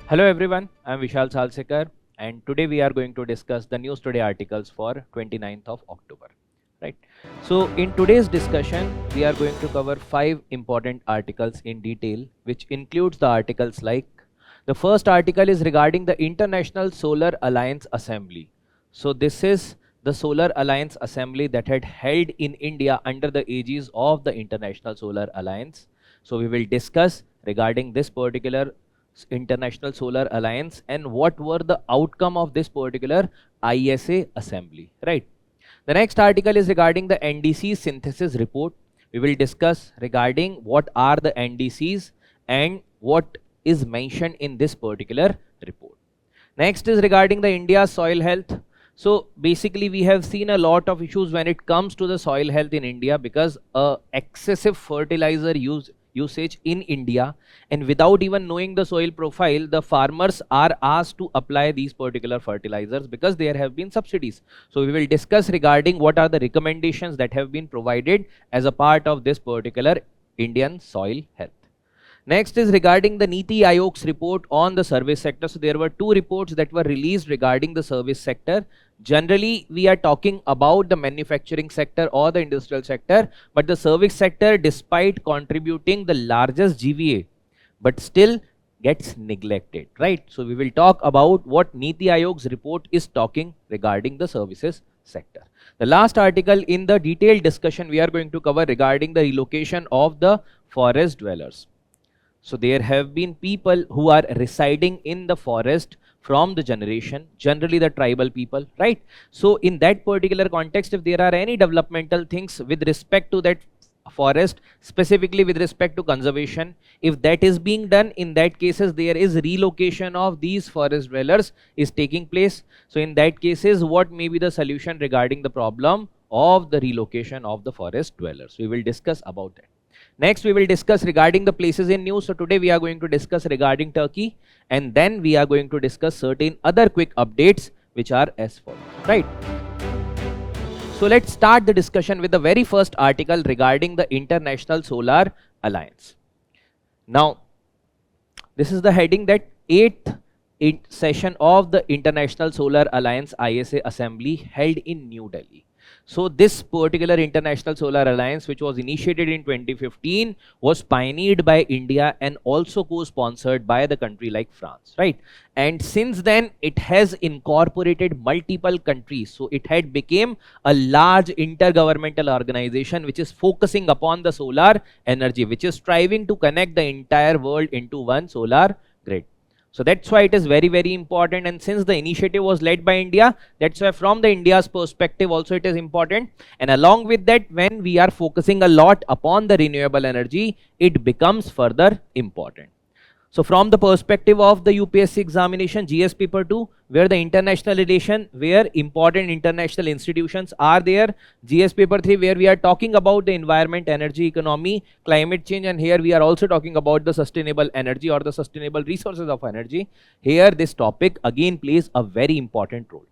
Hello everyone, I am Vishal Salsekar and today we are going to discuss the News Today articles for 29th of October. Right. So in today's discussion, we are going to cover 5 important articles in detail, which includes the articles like the first article is regarding the International Solar Alliance Assembly. So this is the Solar Alliance Assembly that had held in India under the aegis of the International Solar Alliance. So we will discuss regarding this particular International Solar Alliance and what were the outcome of this particular ISA assembly, right? The next article is regarding the NDCs Synthesis report. We will discuss regarding what are the NDCs and what is mentioned in this particular report. Next is regarding the India's soil health. So basically we have seen a lot of issues when it comes to the soil health in India because excessive fertilizer usage in India, and without even knowing the soil profile, the farmers are asked to apply these particular fertilizers because there have been subsidies. So we will discuss regarding what are the recommendations that have been provided as a part of this particular Indian soil health. Next is regarding the NITI Aayog's report on the service sector. So there were 2 reports that were released regarding the service sector. Generally, we are talking about the manufacturing sector or the industrial sector, but the service sector, despite contributing the largest GVA, but still gets neglected, right? So we will talk about what NITI Aayog's report is talking regarding the services sector. The last article in the detailed discussion we are going to cover regarding the relocation of the forest dwellers. So there have been people who are residing in the forest from the generation, generally the tribal people, right? So in that particular context, if there are any developmental things with respect to that forest, specifically with respect to conservation, if that is being done, in that cases there is relocation of these forest dwellers is taking place. So in that cases, what may be the solution regarding the problem of the relocation of the forest dwellers? We will discuss about that. Next, we will discuss regarding the places in news. So today we are going to discuss regarding Turkey, and then we are going to discuss certain other quick updates which are as follows, right? So let's start the discussion with the very first article regarding the International Solar Alliance. Now, this is the heading that 8th session of the International Solar Alliance ISA Assembly held in New Delhi. So this particular International Solar Alliance, which was initiated in 2015, was pioneered by India and also co-sponsored by the country like France, right? And since then, it has incorporated multiple countries. So it had become a large intergovernmental organization which is focusing upon the solar energy, which is striving to connect the entire world into one solar grid. So that's why it is very, very important, and since the initiative was led by India, that's why from the India's perspective also it is important. And along with that, when we are focusing a lot upon the renewable energy, it becomes further important. So from the perspective of the UPSC examination, GS paper 2, where the international relation, where important international institutions are there, GS paper 3, where we are talking about the environment, energy, economy, climate change, and here we are also talking about the sustainable energy or the sustainable resources of energy. Here this topic again plays a very important role.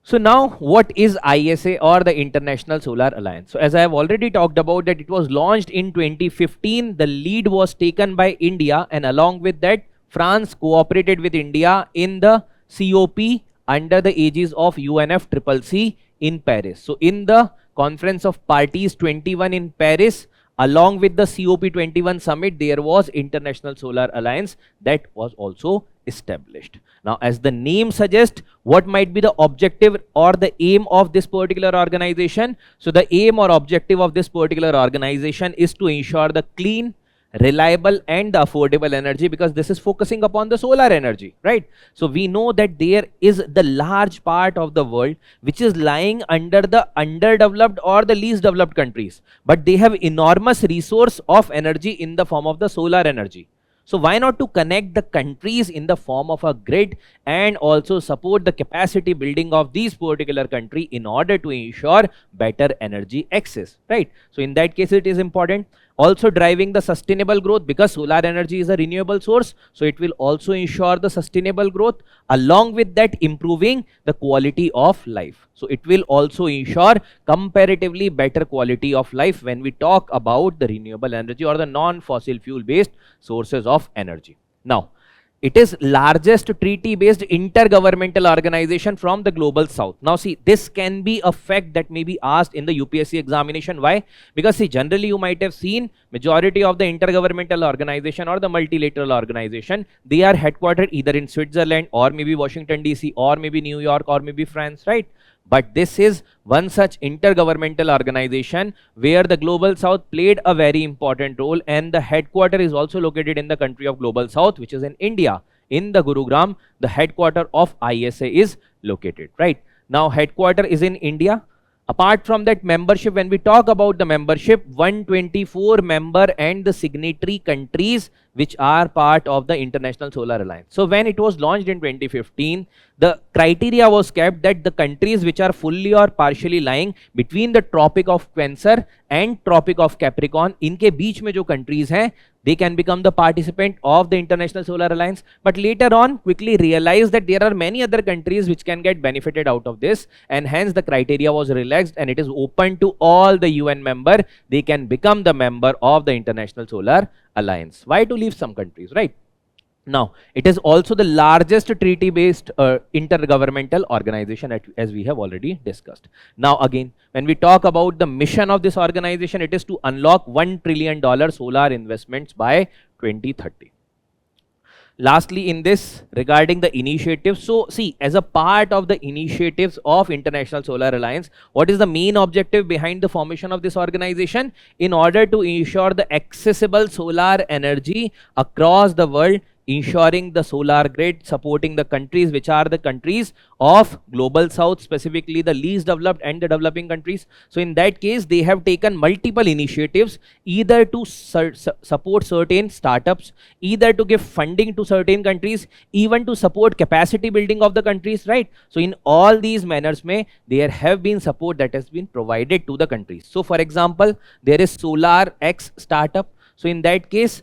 So now, what is ISA or the International Solar Alliance? So as I have already talked about that it was launched in 2015, the lead was taken by India, and along with that, France cooperated with India in the COP under the aegis of UNFCCC in Paris. So in the Conference of Parties 21 in Paris, along with the COP21 summit, there was International Solar Alliance that was also established. Now, as the name suggests, what might be the objective or the aim of this particular organization? So the aim or objective of this particular organization is to ensure the clean, reliable and affordable energy, because this is focusing upon the solar energy, right? So we know that there is the large part of the world which is lying under the underdeveloped or the least developed countries, but they have enormous resource of energy in the form of the solar energy. So why not to connect the countries in the form of a grid and also support the capacity building of these particular country in order to ensure better energy access, right? So in that case, it is important. Also driving the sustainable growth, because solar energy is a renewable source, so it will also ensure the sustainable growth, along with that improving the quality of life. So it will also ensure comparatively better quality of life when we talk about the renewable energy or the non-fossil fuel based sources of energy. Now, It is largest treaty-based intergovernmental organization from the global south. Now see, this can be a fact that may be asked in the UPSC examination. Why? Because see, generally you might have seen majority of the intergovernmental organization or the multilateral organization, they are headquartered either in Switzerland or maybe Washington DC or maybe New York or maybe France, right? But this is one such intergovernmental organization where the global south played a very important role, and the headquarter is also located in the country of global south, which is in India. In the Gurugram, the headquarter of ISA is located, right? Now headquarter is in India. Apart from that, membership, when we talk about the membership, 124 member and the signatory countries which are part of the International Solar Alliance. So when it was launched in 2015, the criteria was kept that the countries which are fully or partially lying between the Tropic of Cancer and Tropic of Capricorn, इनके बीच में जो countries हैं, they can become the participant of the International Solar Alliance. But later on quickly realized that there are many other countries which can get benefited out of this, and hence the criteria was relaxed and it is open to all the UN member. They can become the member of the International Solar Alliance. Why to leave some countries, right? Now, it is also the largest treaty-based intergovernmental organization, as we have already discussed. Now, again, when we talk about the mission of this organization, it is to unlock $1 trillion solar investments by 2030. Lastly, in this, regarding the initiatives, so see, as a part of the initiatives of International Solar Alliance, what is the main objective behind the formation of this organization? In order to ensure the accessible solar energy across the world, ensuring the solar grid, supporting the countries which are the countries of global south, specifically the least developed and the developing countries. So in that case, they have taken multiple initiatives, either to support certain startups, either to give funding to certain countries, even to support capacity building of the countries, right? So in all these manners, there have been support that has been provided to the countries. So for example, there is Solar X startup. So in that case,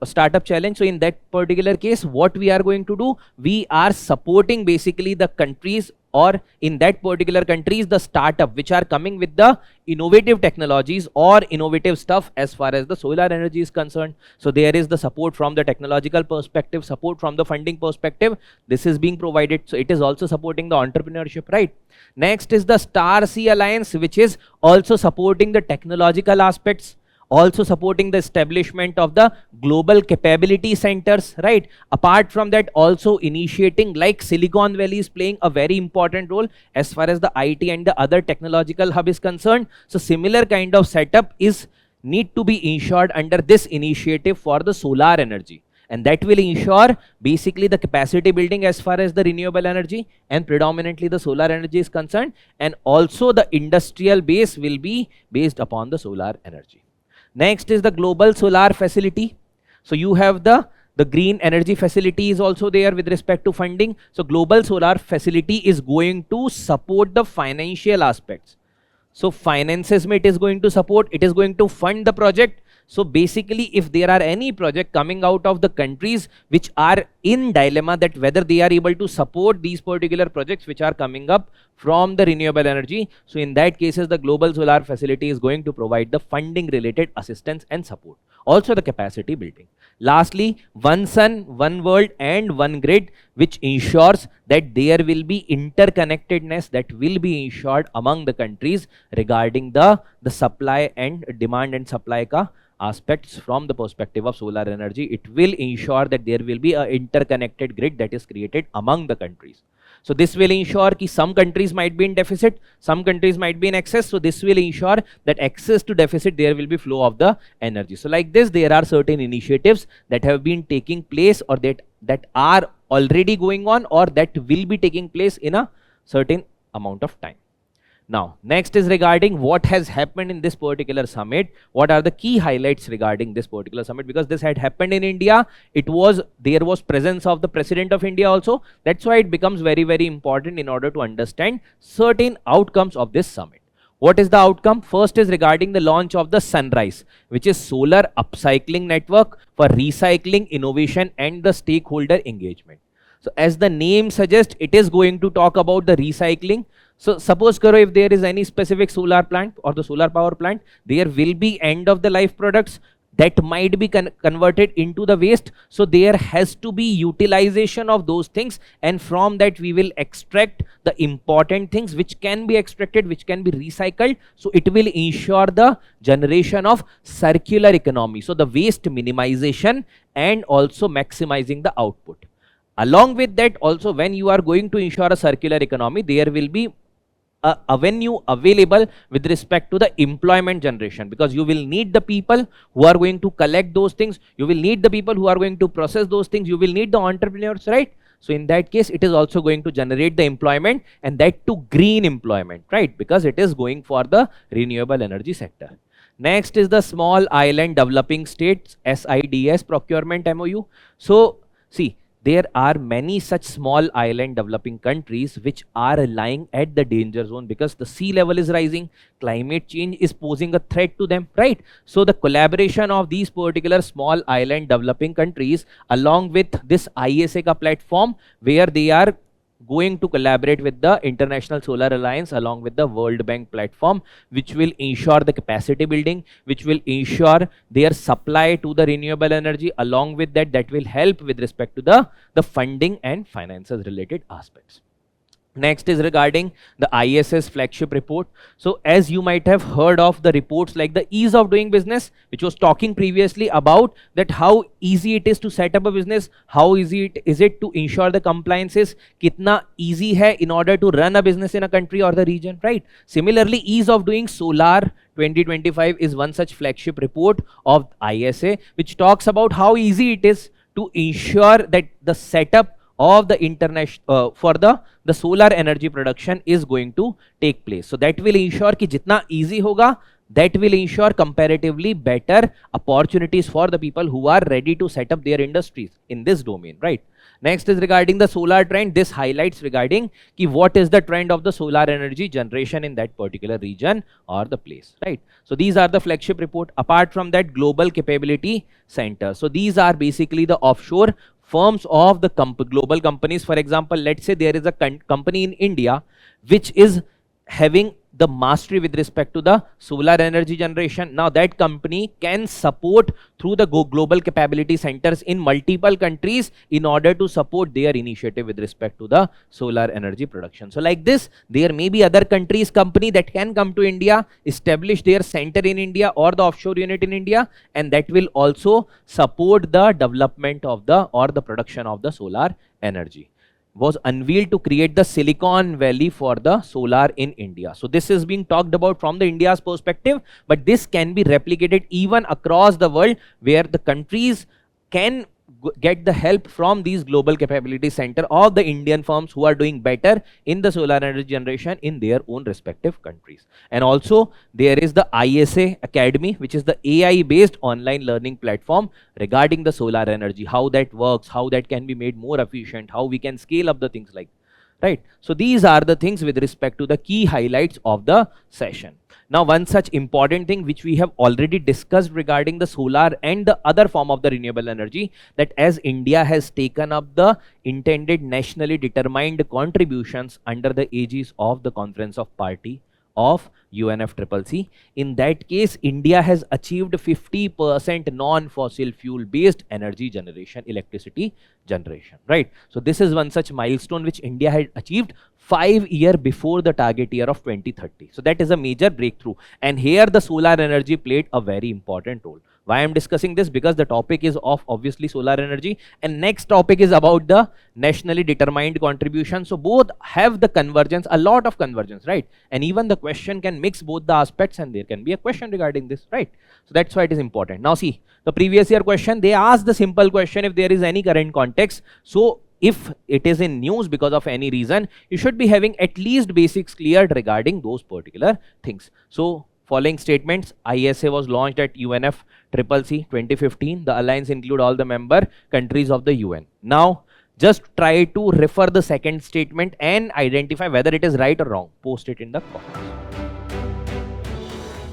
startup challenge. So in that particular case, what we are going to do, we are supporting basically the countries, or in that particular countries, the startup which are coming with the innovative technologies or innovative stuff as far as the solar energy is concerned. So there is the support from the technological perspective, support from the funding perspective. This is being provided. So it is also supporting the entrepreneurship, right? Next is the Star Sea Alliance, which is also supporting the technological aspects, also supporting the establishment of the global capability centers, right? Apart from that, also initiating, like Silicon Valley is playing a very important role as far as the IT and the other technological hub is concerned. So similar kind of setup is need to be ensured under this initiative for the solar energy, and that will ensure basically the capacity building as far as the renewable energy and predominantly the solar energy is concerned, and also the industrial base will be based upon the solar energy. Next is the Global Solar Facility. So you have the Green Energy Facility is also there with respect to funding. So Global Solar Facility is going to support the financial aspects. So finances it is going to support, it is going to fund the project. So basically, if there are any project coming out of the countries which are in dilemma that whether they are able to support these particular projects which are coming up from the renewable energy, so in that cases, the Global Solar Facility is going to provide the funding related assistance and support. Also the capacity building. Lastly, One Sun, One World and One Grid, which ensures that there will be interconnectedness that will be ensured among the countries regarding the supply and demand and supply ka aspects from the perspective of solar energy. It will ensure that there will be an interconnected grid that is created among the countries. So this will ensure that some countries might be in deficit, some countries might be in excess. So this will ensure that excess to deficit, there will be flow of the energy. So like this, there are certain initiatives that have been taking place, or that are already going on, or that will be taking place in a certain amount of time. Now, next is regarding what has happened in this particular summit. What are the key highlights regarding this particular summit? Because this had happened in India, there was presence of the President of India also. That's why it becomes very, very important in order to understand certain outcomes of this summit. What is the outcome? First is regarding the launch of the Sunrise, which is solar upcycling network for recycling, innovation and the stakeholder engagement. So as the name suggests, it is going to talk about the recycling. So suppose if there is any specific solar plant or the solar power plant, there will be end of the life products. that might be converted into the waste. So there has to be utilization of those things, and from that we will extract the important things which can be extracted, which can be recycled. So it will ensure the generation of circular economy, so the waste minimization and also maximizing the output. Along with that, also when you are going to ensure a circular economy, there will be a avenue available with respect to the employment generation, because you will need the people who are going to collect those things, you will need the people who are going to process those things, you will need the entrepreneurs, right? So in that case, it is also going to generate the employment, and that to green employment, right? Because it is going for the renewable energy sector. Next is the Small Island Developing States SIDS procurement MOU. So see, there are many such small island developing countries which are lying at the danger zone, because the sea level is rising, climate change is posing a threat to them, right? So the collaboration of these particular small island developing countries along with this ISA platform, where they are going to collaborate with the International Solar Alliance along with the World Bank platform, which will ensure the capacity building, which will ensure their supply to the renewable energy. Along with that, that will help with respect to the funding and finances related aspects. Next is regarding the ISS flagship report. So as you might have heard of the reports like the ease of doing business, which was talking previously about that how easy it is to set up a business, how easy is it to ensure the compliances, kitna easy hai in order to run a business in a country or the region, right? Similarly, ease of doing solar 2025 is one such flagship report of ISA, which talks about how easy it is to ensure that the setup of the international for the solar energy production is going to take place. So that will ensure ki jitna easy hoga, that will ensure comparatively better opportunities for the people who are ready to set up their industries in this domain, right? Next is regarding the solar trend. This highlights regarding ki what is the trend of the solar energy generation in that particular region or the place, right? So these are the flagship report. Apart from that, Global Capability Center. So these are basically the offshore firms of the global companies. For example, let's say there is a company in India which is having the mastery with respect to the solar energy generation. Now that company can support through the global capability centers in multiple countries in order to support their initiative with respect to the solar energy production. So like this, there may be other countries company that can come to India, establish their center in India or the offshore unit in India, and that will also support the development of the or the production of the solar energy. Was unveiled to create the Silicon Valley for the solar in India. So this is being talked about from the India's perspective, but this can be replicated even across the world, where the countries can get the help from these global capability center of the Indian firms who are doing better in the solar energy generation in their own respective countries. And also there is the ISA Academy, which is the AI based online learning platform regarding the solar energy, how that works, how that can be made more efficient, how we can scale up the things like, right? So these are the things with respect to the key highlights of the session. Now, one such important thing which we have already discussed regarding the solar and the other form of the renewable energy, that as India has taken up the intended nationally determined contributions under the aegis of the Conference of Party of UNFCCC. In that case, India has achieved 50% non-fossil fuel based energy generation, electricity generation, right? So this is one such milestone which India had achieved 5 years before the target year of 2030. So that is a major breakthrough, and here the solar energy played a very important role. Why I am discussing this? Because the topic is of obviously solar energy, and next topic is about the nationally determined contribution. So both have the convergence, a lot of convergence, right? And even the question can mix both the aspects, and there can be a question regarding this, right? So that's why it is important. Now see, the previous year question, they asked the simple question, if there is any current context. So if it is in news because of any reason, you should be having at least basics cleared regarding those particular things. So following statements: ISA was launched at UNFCCC 2015. The alliance include all the member countries of the UN. Now, just try to refer the second statement and identify whether it is right or wrong. Post it in the comments.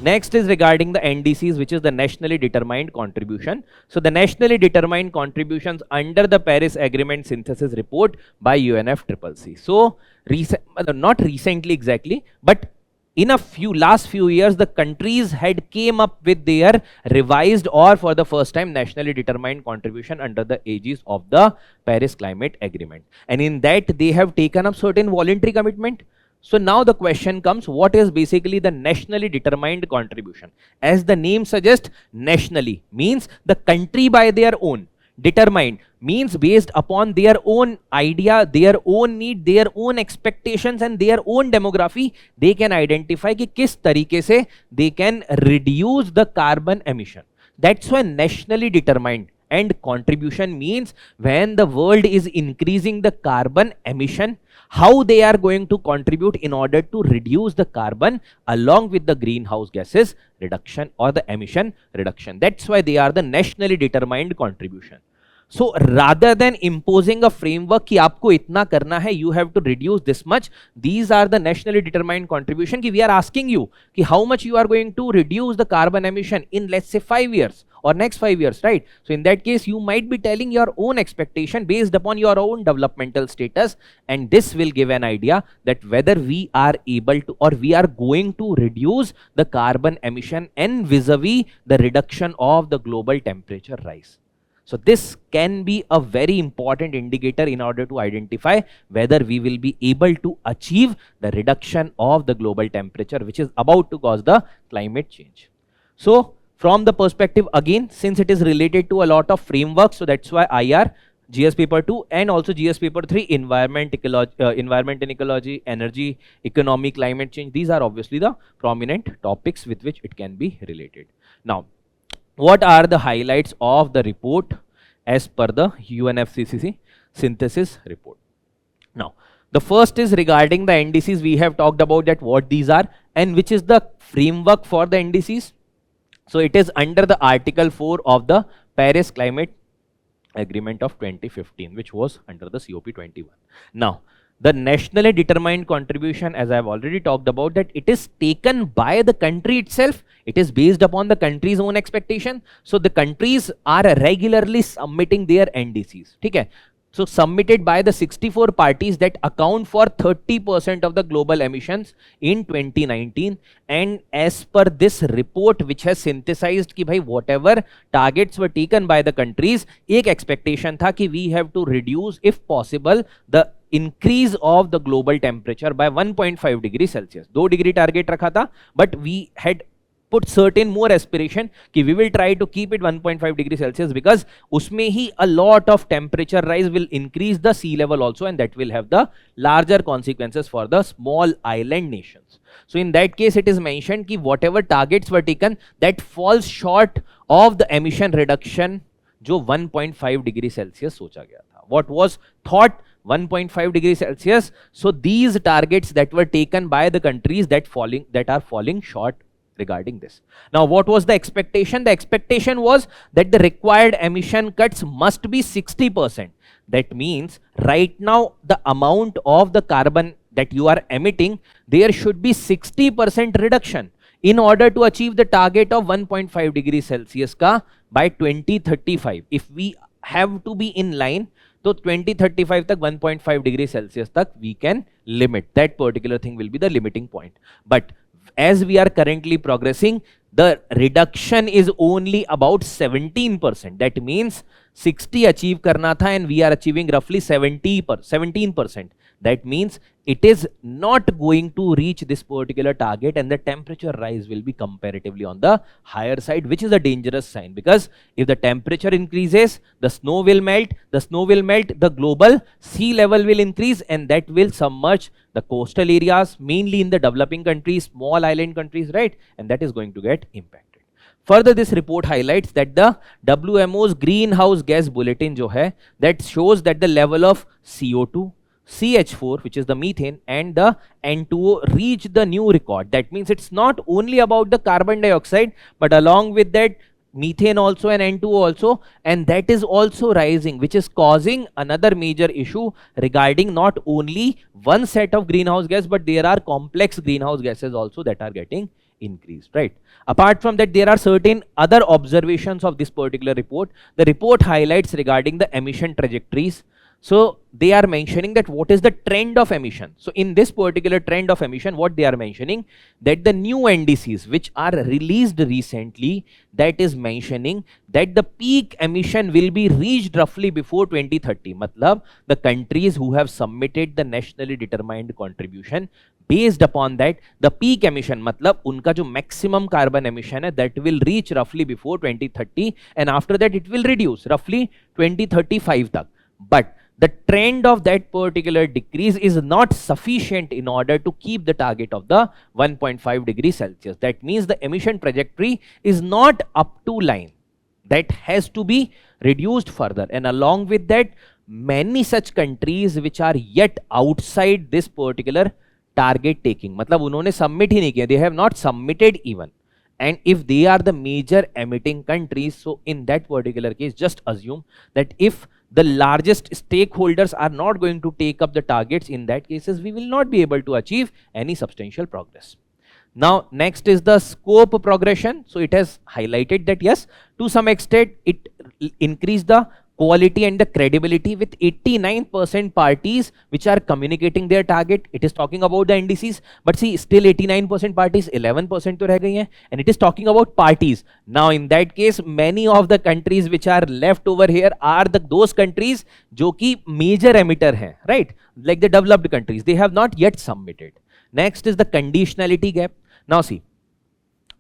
Next is regarding the NDCs, which is the nationally determined contribution. So the nationally determined contributions under the Paris Agreement synthesis report by UNFCCC. So not recently exactly, but in a last few years, the countries had came up with their revised or for the first time nationally determined contribution under the aegis of the Paris Climate Agreement. And in that, they have taken up certain voluntary commitment. So now the question comes, what is basically the nationally determined contribution? As the name suggests, nationally means the country by their own. Determined means based upon their own idea, their own need, their own expectations and their own demography, they can identify कि किस तरीके से they can reduce the carbon emission. That's why nationally determined. And contribution means when the world is increasing the carbon emission, how they are going to contribute in order to reduce the carbon along with the greenhouse gases reduction or the emission reduction. That's why they are the nationally determined contribution. So rather than imposing a framework कि आपको इतना करना है, you have to reduce this much, these are the nationally determined contribution कि we are asking you कि how much you are going to reduce the carbon emission in let's say 5 years or next 5 years, right? So in that case, you might be telling your own expectation based upon your own developmental status, and this will give an idea that whether we are able to or we are going to reduce the carbon emission and vis-a-vis the reduction of the global temperature rise. So this can be a very important indicator in order to identify whether we will be able to achieve the reduction of the global temperature, which is about to cause the climate change. So from the perspective, again, since it is related to a lot of frameworks, so that's why IR, GS paper 2 and also GS paper 3, environment and ecology, energy, economy, climate change, these are obviously the prominent topics with which it can be related. Now, what are the highlights of the report as per the UNFCCC synthesis report? Now, the first is regarding the NDCs. We have talked about that what these are and which is the framework for the NDCs. So it is under the Article 4 of the Paris Climate Agreement of 2015, which was under the COP21. Now, the nationally determined contribution, as I have already talked about, that it is taken by the country itself. It is based upon the country's own expectation. So the countries are regularly submitting their NDCs. Okay? So submitted by the 64 parties that account for 30% of the global emissions in 2019. And as per this report, which has synthesized कि भाई whatever targets were taken by the countries, एक expectation था कि we have to reduce, if possible, the increase of the global temperature by 1.5 degrees Celsius. 2 degree target रखा था, but we had put certain more aspiration कि we will try to keep it 1.5 degrees Celsius because उसमें ही a lot of temperature rise will increase the sea level also, and that will have the larger consequences for the small island nations. So in that case, it is mentioned कि whatever targets were taken, that falls short of the emission reduction जो 1.5 degree Celsius सोचा गया था. What was thought 1.5 degrees Celsius. So these targets that were taken by the countries that are falling short regarding this. Now, what was the expectation? The expectation was that the required emission cuts must be 60%. That means right now the amount of the carbon that you are emitting, there should be 60% reduction in order to achieve the target of 1.5 degrees Celsius ka by 2035. If we have to be in line, तो 2035 तक 1.5 degree Celsius तक we can limit. That particular thing will be the limiting point. But as we are currently progressing, the reduction is only about 17%. That means 60 achieve करना था and we are achieving roughly 17%. That means it is not going to reach this particular target, and the temperature rise will be comparatively on the higher side, which is a dangerous sign, because if the temperature increases, the snow will melt, the global sea level will increase, and that will submerge the coastal areas, mainly in the developing countries, small island countries, right? And that is going to get impacted. Further, this report highlights that the WMO's greenhouse gas bulletin जो है, that shows that the level of CO2, CH4, which is the methane, and the N2O reach the new record. That means it's not only about the carbon dioxide, but along with that methane also and N2O also, and that is also rising, which is causing another major issue regarding not only one set of greenhouse gas, but there are complex greenhouse gases also that are getting increased, right? Apart from that, there are certain other observations of this particular report. The report highlights regarding the emission trajectories. So they are mentioning that what is the trend of emission. So in this particular trend of emission, what they are mentioning, that the new NDCs which are released recently, that is mentioning that the peak emission will be reached roughly before 2030. Matlab, the countries who have submitted the nationally determined contribution, based upon that, the peak emission, matlab unka jo maximum carbon emission hai, that will reach roughly before 2030, and after that it will reduce roughly 2035 tak. But the trend of that particular decrease is not sufficient in order to keep the target of the 1.5 degrees Celsius. That means the emission trajectory is not up to line. That has to be reduced further. And along with that, many such countries which are yet outside this particular target taking, matlab unhone submit hi nahi kiya, they have not submitted even. And if they are the major emitting countries, so in that particular case, just assume that if the largest stakeholders are not going to take up the targets, in that cases we will not be able to achieve any substantial progress. Now next is the scope progression. So it has highlighted that yes, to some extent it increased the quality and the credibility with 89% parties which are communicating their target. It is talking about the NDCs, but see, still 89% parties, 11% to reh gayi hai, and it is talking about parties. Now in that case, many of the countries which are left over here are those countries jo ki major emitter hai, right? Like the developed countries, they have not yet submitted. Next is the conditionality gap. Now see,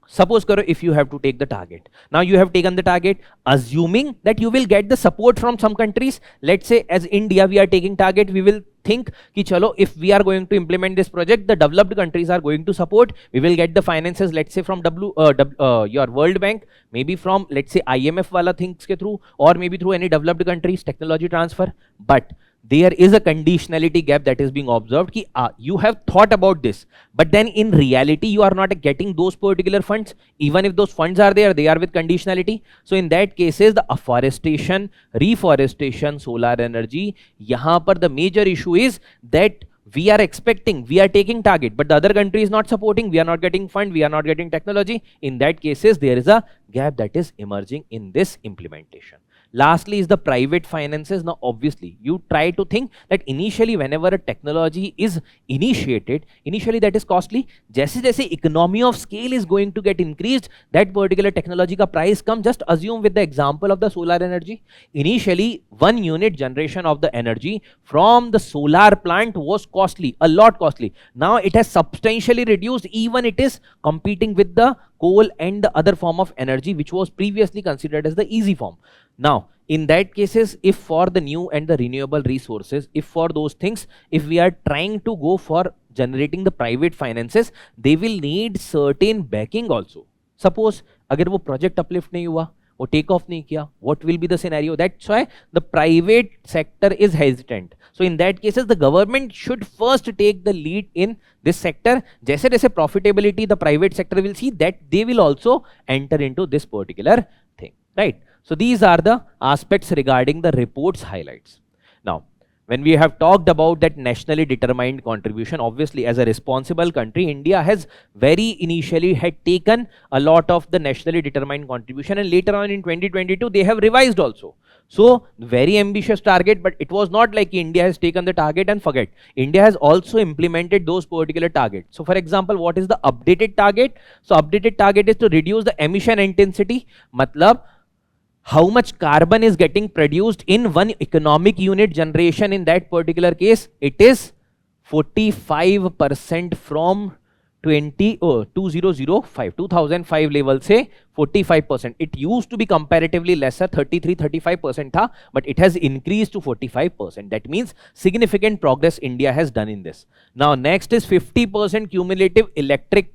suppose karo, if you have to take the target, now you have taken the target, assuming that you will get the support from some countries. Let's say as India, we are taking target, we will think ki chalo, if we are going to implement this project, the developed countries are going to support, we will get the finances, let's say from your World Bank, maybe from, let's say, IMF wala things ke through, or maybe through any developed countries technology transfer. But there is a conditionality gap that is being observed ki you have thought about this, but then in reality you are not getting those particular funds. Even if those funds are there, they are with conditionality. So in that cases, the afforestation, reforestation, solar energy, yahan par the major issue is that we are expecting, we are taking target, but the other country is not supporting, we are not getting fund, we are not getting technology. In that cases, there is a gap that is emerging in this implementation. Lastly is the private finances. Now obviously you try to think that initially whenever a technology is initiated, initially that is costly. Jaise jaise economy of scale is going to get increased, that particular technology ka price come. Just assume with the example of the solar energy. Initially 1 unit generation of the energy from the solar plant was costly, a lot costly. Now it has substantially reduced, even it is competing with the coal and the other form of energy which was previously considered as the easy form. Now in that cases, if for the new and the renewable resources, if for those things, if we are trying to go for generating the private finances, they will need certain backing also. Suppose agar wo project uplift nahi hua, वो take off नहीं किया, what will be the scenario? That's why the private sector is hesitant. So in that cases, the government should first take the lead in this sector. जैसे जैसे profitability the private sector will see, that they will also enter into this particular thing, right? So these are the aspects regarding the report's highlights. Now when we have talked about that nationally determined contribution, obviously as a responsible country, India has very initially had taken a lot of the nationally determined contribution, and later on in 2022 they have revised also. So very ambitious target, but it was not like India has taken the target and forget. India has also implemented those particular targets. So for example, what is the updated target? So updated target is to reduce the emission intensity, matlab how much carbon is getting produced in one economic unit generation. In that particular case, it is 45% from 2005 level say 45%. It used to be comparatively lesser, 33-35% tha, but it has increased to 45%. That means significant progress India has done in this. Now next is 50% cumulative electric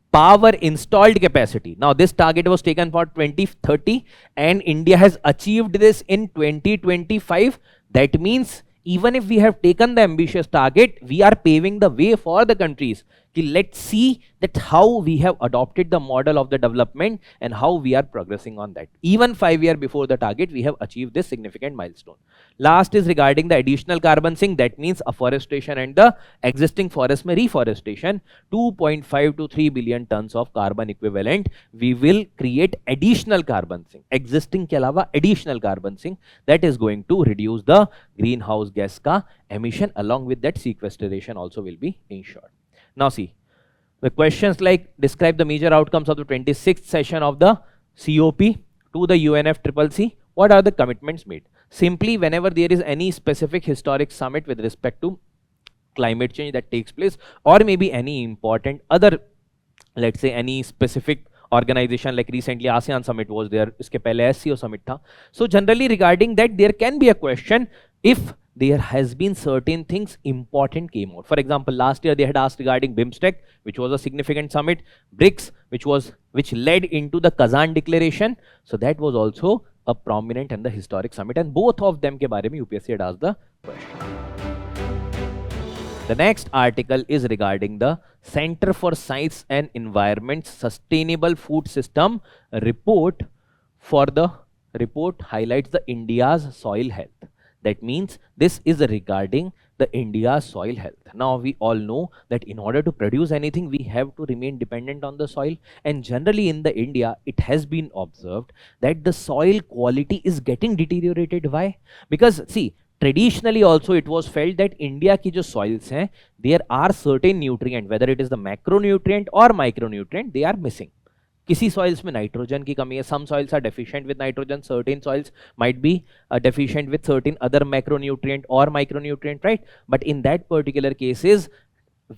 power installed capacity. Now this target was taken for 2030 and India has achieved this in 2025. That means even if we have taken the ambitious target, we are paving the way for the countries let's see that how we have adopted the model of the development and how we are progressing on that. Even 5 years before the target, we have achieved this significant milestone. Last is regarding the additional carbon sink, that means afforestation and the existing forest में reforestation, 2.5 to 3 billion tons of carbon equivalent we will create additional carbon sink, existing के अलावा additional carbon sink, that is going to reduce the greenhouse gas का emission. Along with that, sequestration also will be ensured. Now see, the questions like describe the major outcomes of the 26th session of the COP to the UNFCCC. What are the commitments made? Simply, whenever there is any specific historic summit with respect to climate change that takes place, or maybe any important other, let's say any specific organization, like recently ASEAN summit was there, iske pehle SCO summit tha. So generally regarding that, there can be a question if there has been certain things important came out. For example, last year they had asked regarding BIMSTEC, which was a significant summit, BRICS, which led into the Kazan declaration. So that was also a prominent and the historic summit, and both of them ke baare mein UPSC had asked the question. The next article is regarding the Center for Science and Environment's Sustainable Food System report. For the report highlights the India's soil health. That means this is regarding the India's soil health. Now we all know that in order to produce anything, we have to remain dependent on the soil, and generally in the India, it has been observed that the soil quality is getting deteriorated. Why? Because see, traditionally also it was felt that India की जो soils हैं, there are certain nutrient, whether it is the macronutrient or micronutrient, they are missing. किसी soils में nitrogen की कमी है, some soils are deficient with nitrogen, certain soils might be deficient with certain other macronutrient or micronutrient, right? But in that particular cases,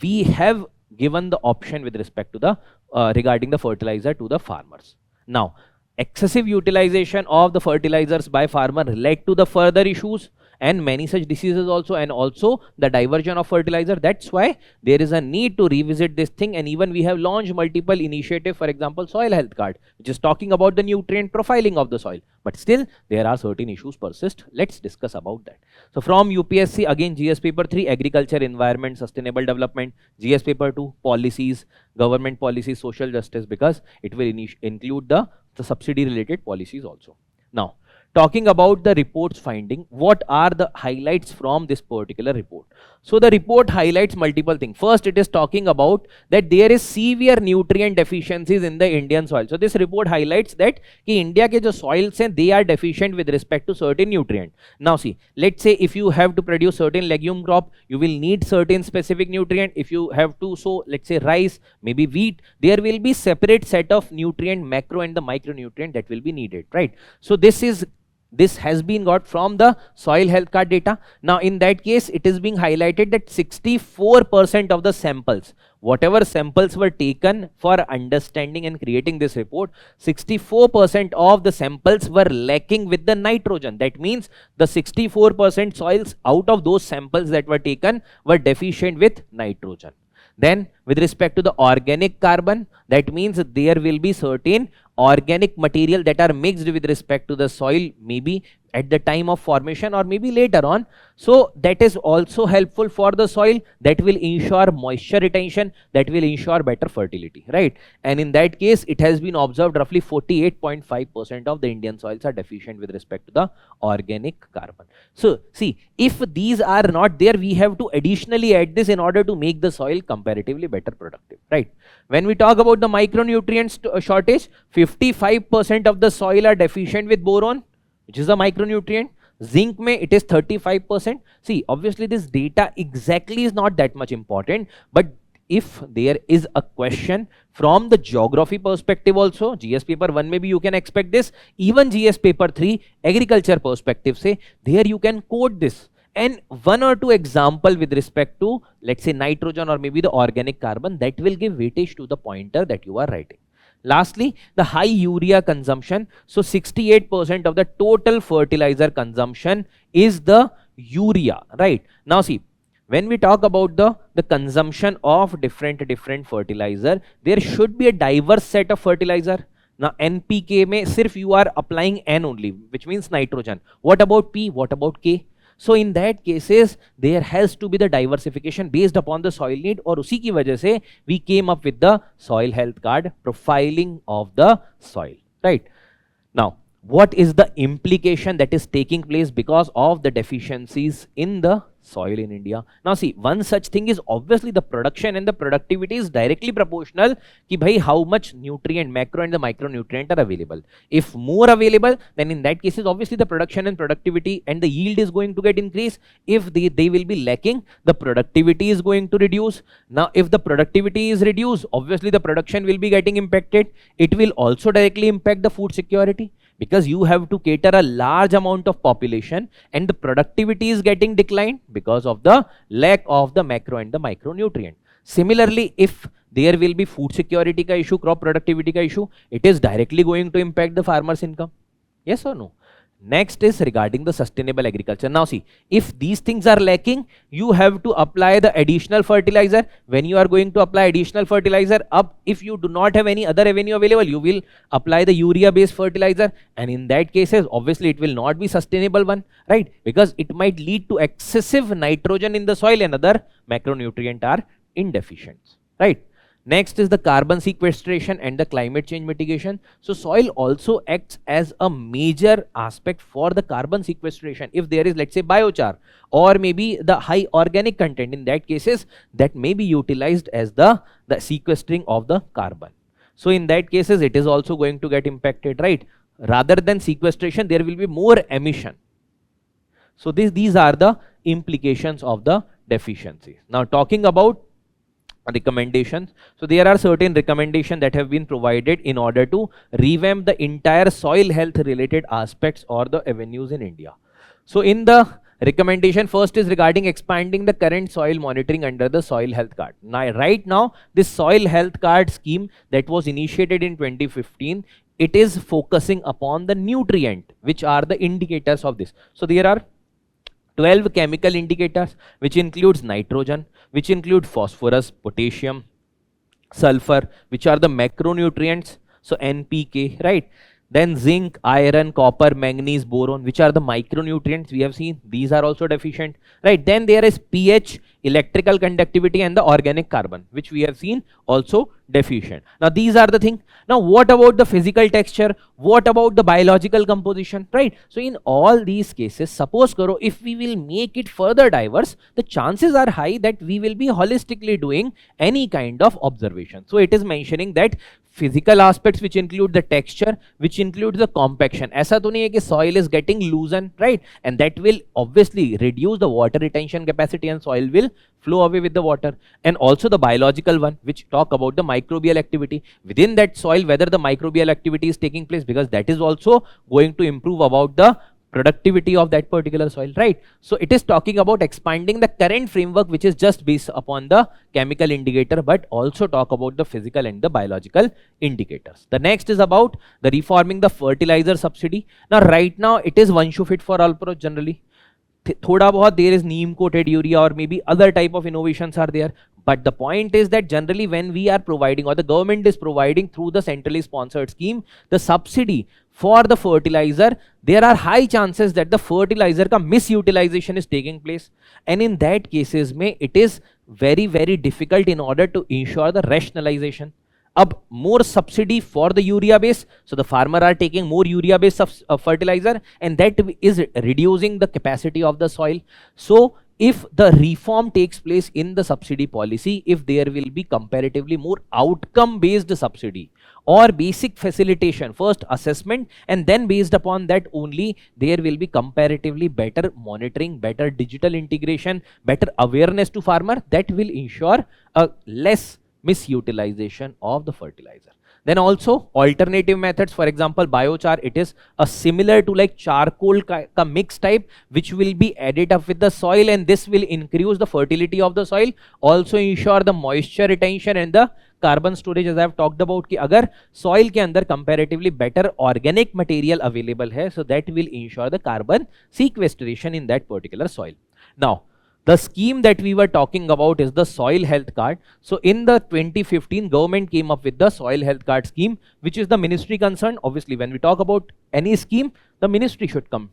we have given the option with respect to the regarding the fertilizer to the farmers. Now, excessive utilization of the fertilizers by farmer led to the further issues and many such diseases also, and also the diversion of fertilizer. That's why there is a need to revisit this thing, and even we have launched multiple initiatives, for example soil health card, which is talking about the nutrient profiling of the soil, but still there are certain issues persist. Let's discuss about that. So from UPSC, again GS paper 3, agriculture, environment, sustainable development, GS paper 2, policies, government policies, social justice, because it will include the subsidy related policies also. Now, talking about the report's finding, what are the highlights from this particular report? So the report highlights multiple things. First, it is talking about that there is severe nutrient deficiencies in the Indian soil. So this report highlights that ki India ke jo soils hain, they are deficient with respect to certain nutrient. Now see, let's say if you have to produce certain legume crop, you will need certain specific nutrient. If you have to sow, let's say rice, maybe wheat, there will be separate set of nutrient, macro and the micronutrient that will be needed, right? So this has been got from the soil health card data. Now in that case, it is being highlighted that 64% of the samples, whatever samples were taken for understanding and creating this report, 64% of the samples were lacking with the nitrogen. That means the 64% soils out of those samples that were taken were deficient with nitrogen. Then with respect to the organic carbon, that means there will be certain organic material that are mixed with respect to the soil, maybe at the time of formation or maybe later on. So that is also helpful for the soil, that will ensure moisture retention, that will ensure better fertility, right? And in that case, it has been observed roughly 48.5% of the Indian soils are deficient with respect to the organic carbon. So see, if these are not there, we have to additionally add this in order to make the soil comparatively better productive, right? When we talk about the micronutrients shortage, 55% of the soil are deficient with boron, which is a micronutrient. Zinc mein it is 35%. See, obviously this data exactly is not that much important, but if there is a question from the geography perspective also, GS paper 1 maybe you can expect this, even GS paper 3 agriculture perspective say, there you can quote this. And one or two example with respect to, let's say nitrogen or maybe the organic carbon, that will give weightage to the pointer that you are writing. Lastly, the high urea consumption. So 68% of the total fertilizer consumption is the urea, right? Now see, when we talk about the consumption of different fertilizer, there should be a diverse set of fertilizer. Now NPK mein sirf you are applying N only, which means nitrogen. What about P? What about K? So in that cases there has to be the diversification based upon the soil need, और उसी की वजह से we came up with the soil health card, profiling of the soil, right? Now what is the implication that is taking place because of the deficiencies in the soil in India? Now see, one such thing is obviously the production, and the productivity is directly proportional ki bhai how much nutrient, macro and the micronutrient are available. If more available, then in that cases obviously the production and productivity and the yield is going to get increased. If they will be lacking, the productivity is going to reduce. Now if the productivity is reduced, obviously the production will be getting impacted. It will also directly impact the food security, because you have to cater a large amount of population, and the productivity is getting declined because of the lack of the macro and the micronutrient. Similarly, if there will be food security ka issue, crop productivity ka issue, it is directly going to impact the farmer's income. Yes or no? Next is regarding the sustainable agriculture. Now see, if these things are lacking, you have to apply the additional fertilizer. When you are going to apply additional fertilizer, if you do not have any other avenue available, you will apply the urea based fertilizer, and in that cases obviously it will not be sustainable one, right? Because it might lead to excessive nitrogen in the soil and other macronutrient are indeficient, right? Next is the carbon sequestration and the climate change mitigation. So soil also acts as a major aspect for the carbon sequestration. If there is, let's say, biochar or maybe the high organic content, in that cases that may be utilized as the sequestering of the carbon. So in that cases it is also going to get impacted, right? Rather than sequestration, there will be more emission. So these are the implications of the deficiencies. Now talking about recommendations. So there are certain recommendations that have been provided in order to revamp the entire soil health related aspects or the avenues in India. So in the recommendation, first is regarding expanding the current soil monitoring under the soil health card. Now right now this soil health card scheme that was initiated in 2015, it is focusing upon the nutrient, which are the indicators of this. So there are 12 chemical indicators, which includes nitrogen, which include phosphorus, potassium, sulfur, which are the macronutrients, so NPK, right? Then zinc, iron, copper, manganese, boron, which are the micronutrients we have seen. These are also deficient, right? Then there is pH, electrical conductivity, and the organic carbon, which we have seen also deficient. Now these are the things. Now what about the physical texture? What about the biological composition, right? So in all these cases, suppose karo, if we will make it further diverse, the chances are high that we will be holistically doing any kind of observation. So it is mentioning that physical aspects, which include the texture, which includes the compaction. ऐसा तो नहीं है कि soil is getting loosened, right? And that will obviously reduce the water retention capacity, and soil will flow away with the water. And also the biological one, which talk about the microbial activity within that soil, whether the microbial activity is taking place, because that is also going to improve about the productivity of that particular soil, right? So it is talking about expanding the current framework, which is just based upon the chemical indicator, but also talk about the physical and the biological indicators. The next is about the reforming the fertilizer subsidy. Now right now it is one shoe fit for all approach generally. Thoda bahut there is neem coated urea or maybe other type of innovations are there. But the point is that generally when we are providing, or the government is providing through the centrally sponsored scheme, the subsidy for the fertilizer, there are high chances that the fertilizer ka misutilization is taking place. And in that cases mein, it is very, very difficult in order to ensure the rationalization. Ab more subsidy for the urea base, so the farmer are taking more urea based fertilizer, and that is reducing the capacity of the soil. So if the reform takes place in the subsidy policy, if there will be comparatively more outcome based subsidy or basic facilitation, first assessment, and then based upon that only there will be comparatively better monitoring, better digital integration, better awareness to farmer, that will ensure a less misutilization of the fertilizer. Then also alternative methods, for example biochar, it is a similar to like charcoal ka mix type, which will be added up with the soil, and this will increase the fertility of the soil, also ensure the moisture retention and the carbon storage. As I have talked about कि अगर soil के अंदर comparatively better organic material available है, so that will ensure the carbon sequestration in that particular soil. Now the scheme that we were talking about is the soil health card. So in the 2015, government came up with the soil health card scheme, which is the ministry concerned. Obviously when we talk about any scheme, the ministry should come.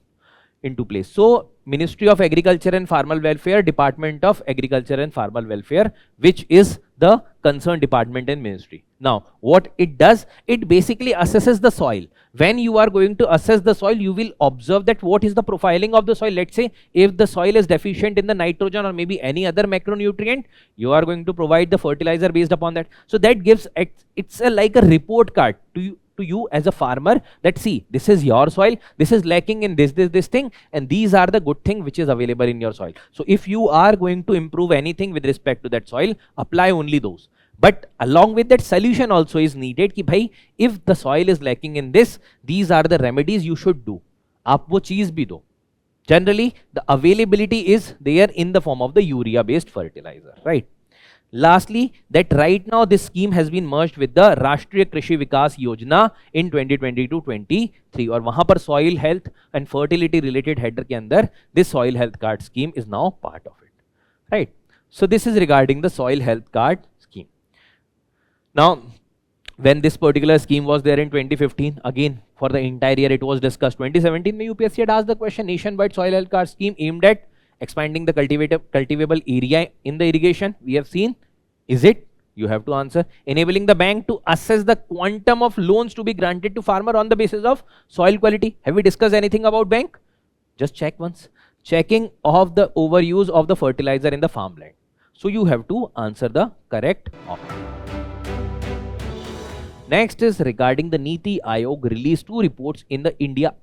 into place. So Ministry of Agriculture and Farmer Welfare, Department of Agriculture and Farmer Welfare, which is the concerned department and ministry. Now what it does, it basically assesses the soil. When you are going to assess the soil, you will observe that what is the profiling of the soil. Let's say if the soil is deficient in the nitrogen or maybe any other macronutrient, you are going to provide the fertilizer based upon that. So that gives, it's like a report card to you as a farmer, that see, this is your soil, this is lacking in this thing, and these are the good thing which is available in your soil. So if you are going to improve anything with respect to that soil, apply only those. But along with that, solution also is needed कि भाई, if the soil is lacking in this, these are the remedies you should do. आप वो चीज भी दो. Generally, the availability is there in the form of the urea based fertilizer, right? Lastly, that right now this scheme has been merged with the Rashtriya Krishi Vikas Yojana in 2022-23 और वहां पर soil health and fertility related header के अंदर this soil health card scheme is now part of it, right? So this is regarding the soil health card scheme. Now, when this particular scheme was there in 2015, again for the entire year it was discussed. 2017 में UPSC had asked the question, nationwide soil health card scheme aimed at expanding the cultivable area in the irrigation. We have seen, is it? You have to answer. Enabling the bank to assess the quantum of loans to be granted to farmer on the basis of soil quality. Have we discussed anything about bank? Just check once. Checking of the overuse of the fertilizer in the farmland. So you have to answer the correct option. Next is regarding the NITI Aayog released 2 reports in the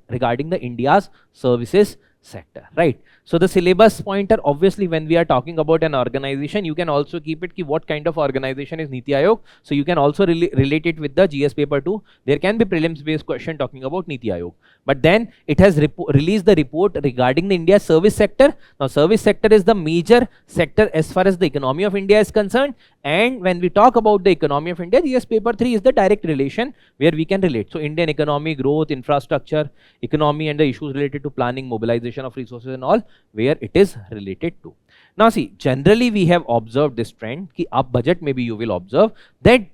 regarding the India's services sector, right? So the syllabus pointer, obviously when we are talking about an organization, you can also keep it ki what kind of organization is NITI Aayog. So you can also relate it with the GS paper 2. There can be prelims based question talking about NITI Aayog. But then it has released the report regarding the India service sector. Now service sector is the major sector as far as the economy of India is concerned. And when we talk about the economy of India, GS paper 3 is the direct relation where we can relate. So Indian economy, growth, infrastructure, economy and the issues related to planning, mobilization of resources and all, where it is related to. Now see, generally we have observed this trend ki up budget maybe you will observe that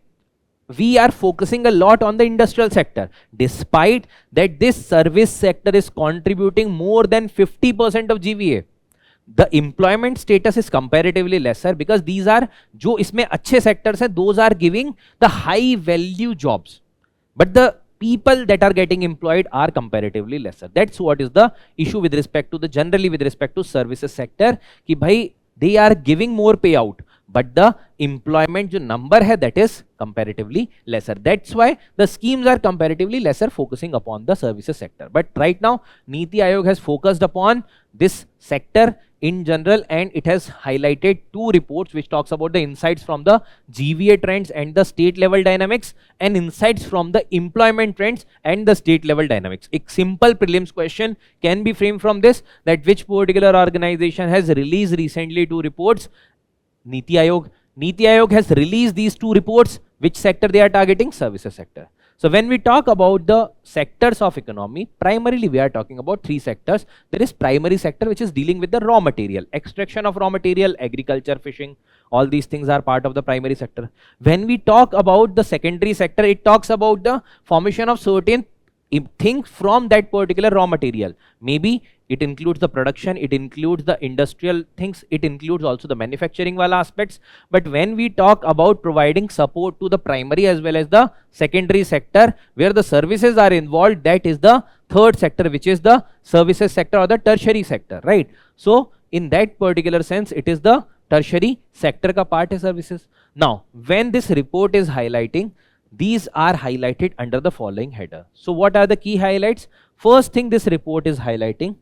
we are focusing a lot on the industrial sector, despite that this service sector is contributing more than 50% of GVA. The employment status is comparatively lesser because these are जो इसमें अच्छे sectors हैं, those are giving the high value jobs, but the people that are getting employed are comparatively lesser. That's what is the issue with respect to the generally with respect to services sector कि भाई they are giving more payout, but the employment जो number है that is comparatively lesser. That's why the schemes are comparatively lesser focusing upon the services sector. But right now NITI Aayog has focused upon this sector in general, and it has highlighted 2 reports which talks about the insights from the GVA trends and the state level dynamics, and insights from the employment trends and the state level dynamics. A simple prelims question can be framed from this, that which particular organization has released recently 2 reports? NITI Aayog. NITI Aayog has released these 2 reports. Which sector they are targeting? Services sector. So when we talk about the sectors of economy, primarily we are talking about 3 sectors. There is primary sector which is dealing with the raw material, extraction of raw material, agriculture, fishing, all these things are part of the primary sector. When we talk about the secondary sector, it talks about the formation of certain things from that particular raw material. Maybe it includes the production, it includes the industrial things, it includes also the manufacturing wala aspects. But when we talk about providing support to the primary as well as the secondary sector where the services are involved, that is the 3rd sector, which is the services sector or the tertiary sector, right? So in that particular sense, it is the tertiary sector ka part hai services. Now when this report is highlighting, these are highlighted under the following header. So what are the key highlights? First thing this report is highlighting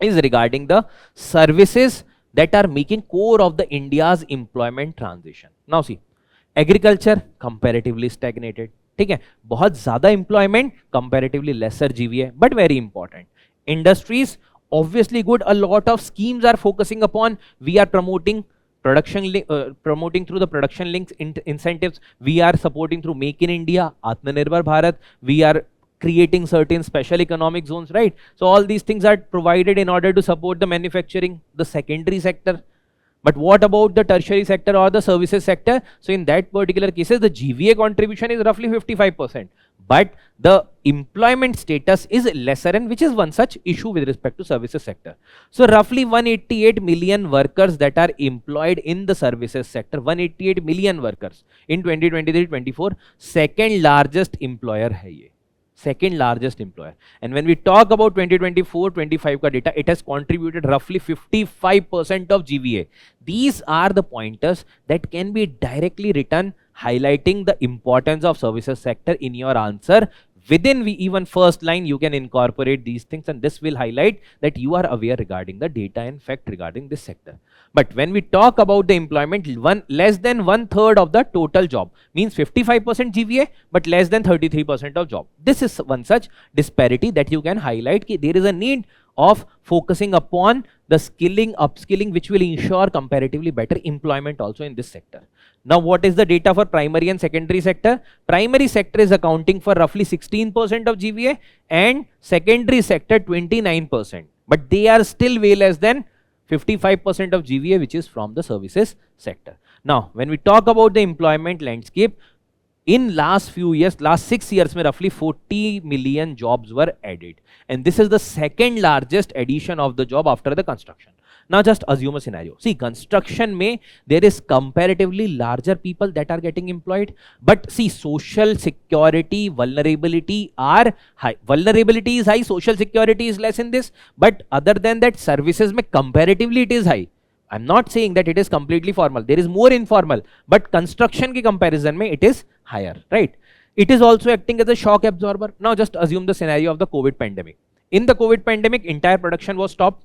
is regarding the services that are making core of the India's employment transition. Now see, agriculture comparatively stagnated, ठीक है, बहुत ज़्यादा employment, comparatively lesser GVA, but very important. Industries, obviously good, a lot of schemes are focusing upon, we are promoting promoting through the production links incentives, we are supporting through Make in India, Atmanirbhar Bharat, we are creating certain special economic zones, right? So all these things are provided in order to support the manufacturing, the secondary sector. But what about the tertiary sector or the services sector? So in that particular cases, the GVA contribution is roughly 55%. But the employment status is lesser, and which is one such issue with respect to services sector. So roughly 188 million workers that are employed in the services sector, 188 million workers in 2023-24, second largest employer hai ye. Second largest employer. And when we talk about 2024-25 ka data, it has contributed roughly 55% of GVA. These are the pointers that can be directly written, highlighting the importance of services sector in your answer. Within even first line, you can incorporate these things, and this will highlight that you are aware regarding the data and fact regarding this sector. But when we talk about the employment, less than 1/3 of the total job means 55% GVA, but less than 33% of job. This is one such disparity that you can highlight. There is a need of focusing upon the skilling, upskilling, which will ensure comparatively better employment also in this sector. Now, what is the data for primary and secondary sector? Primary sector is accounting for roughly 16% of GVA and secondary sector 29%. But they are still way less than 55% of GVA, which is from the services sector. Now, when we talk about the employment landscape, in last few years, last 6 years, roughly 40 million jobs were added. And this is the second largest addition of the job after the construction. Now just assume a scenario. See, construction may, there is comparatively larger people that are getting employed. But see, social security, vulnerability are high. Vulnerability is high, social security is less in this. But other than that, services may comparatively it is high. I'm not saying that it is completely formal. There is more informal. But construction ki comparison mein it is higher, right? It is also acting as a shock absorber. Now just assume the scenario of the COVID pandemic. In the COVID pandemic, entire production was stopped.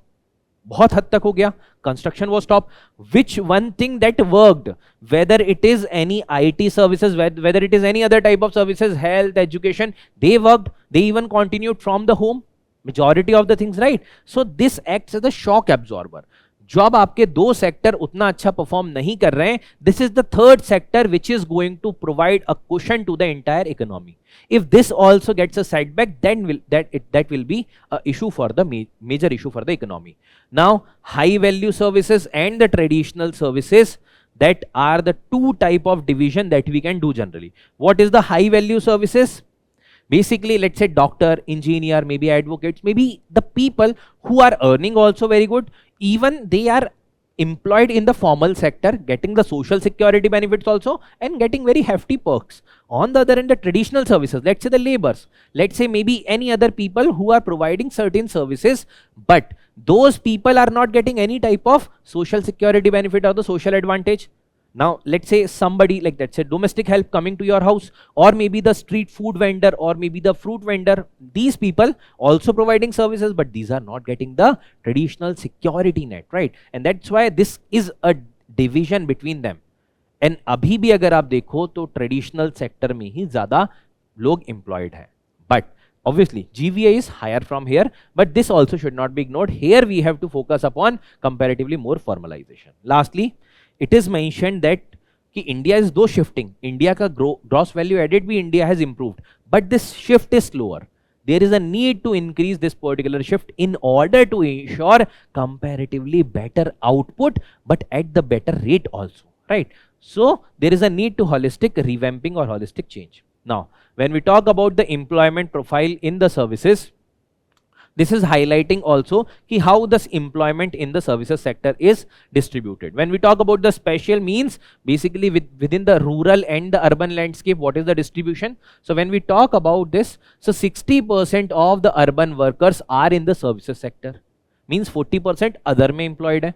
बहुत हद तक हो गया, construction was stopped. Which one thing that worked, whether it is any IT services, whether it is any other type of services, health, education, they worked, they even continued from the home, majority of the things, right? So this acts as a shock absorber. Job आपके दो sector उतना अच्छा perform नहीं कर रहे हैं, this is the third sector which is going to provide a cushion to the entire economy. If this also gets a setback, then that will be a issue for the major issue for the economy. Now, high value services and the traditional services, that are the two type of division that we can do generally. What is the high value services? Basically, let's say doctor, engineer, maybe advocates, maybe the people who are earning also very good, even they are employed in the formal sector, getting the social security benefits also and getting very hefty perks. On the other hand, the traditional services, let's say the laborers, let's say maybe any other people who are providing certain services, but those people are not getting any type of social security benefit or the social advantage. Now, let's say somebody like that, say domestic help coming to your house, or maybe the street food vendor, or maybe the fruit vendor, these people also providing services, but these are not getting the traditional security net, right? And that's why this is a division between them. And अभी भी अगर आप देखो तो traditional sector में ही ज़्यादा लोग employed हैं. But obviously, GVA is higher from here, but this also should not be ignored. Here we have to focus upon comparatively more formalization. Lastly, it is mentioned that कि India is though shifting, India का gross value added भी India has improved, but this shift is slower. There is a need to increase this particular shift in order to ensure comparatively better output, but at the better rate also, right? So there is a need to holistic revamping or holistic change. Now, when we talk about the employment profile in the services, this is highlighting also ki how this employment in the services sector is distributed. When we talk about the special means, basically within the rural and the urban landscape, what is the distribution? So when we talk about this, so 60% of the urban workers are in the services sector, means 40% other में employed hai.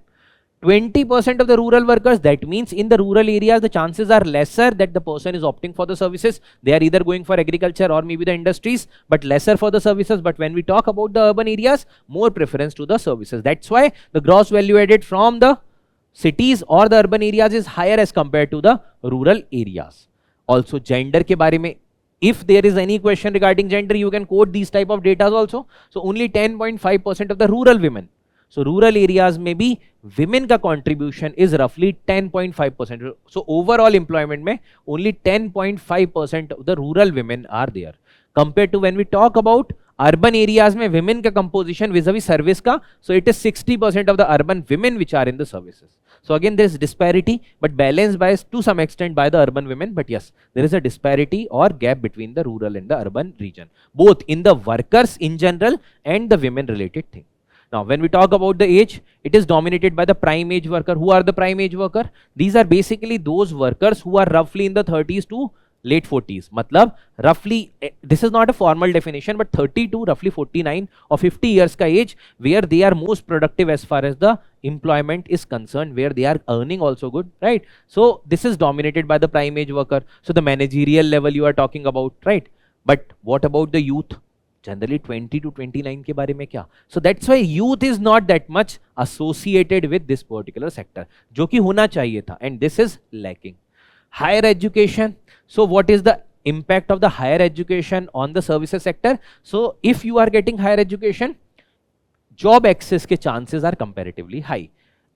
20% of the rural workers, that means in the rural areas, the chances are lesser that the person is opting for the services. They are either going for agriculture or maybe the industries, but lesser for the services. But when we talk about the urban areas, more preference to the services. That's why the gross value added from the cities or the urban areas is higher as compared to the rural areas. Also, gender ke bare mein, if there is any question regarding gender, you can quote these type of data also. So only 10.5% of the rural women. So rural areas में भी women का contribution is roughly 10.5%. So overall employment में only 10.5% of the rural women are there. Compared to when we talk about urban areas में women का composition vis-a-vis service का, so it is 60% of the urban women which are in the services. So again, there is disparity, but balanced by to some extent by the urban women. But yes, there is a disparity or gap between the rural and the urban region, both in the workers in general and the women related thing. Now, when we talk about the age, it is dominated by the prime age worker. Who are the prime age worker? These are basically those workers who are roughly in the 30s to late 40s. Matlab, roughly, this is not a formal definition, but 30 to roughly 49 or 50 years ka age, where they are most productive as far as the employment is concerned, where they are earning also good, right? So this is dominated by the prime age worker. So the managerial level you are talking about, right? But what about the youth? Generally 20 to 29 के बारे में क्या? So that's why youth is not that much associated with this particular sector, जो कि होना चाहिए था, and this is lacking. Higher education. So what is the impact of the higher education on the services sector? So if you are getting higher education, job access के chances are comparatively high.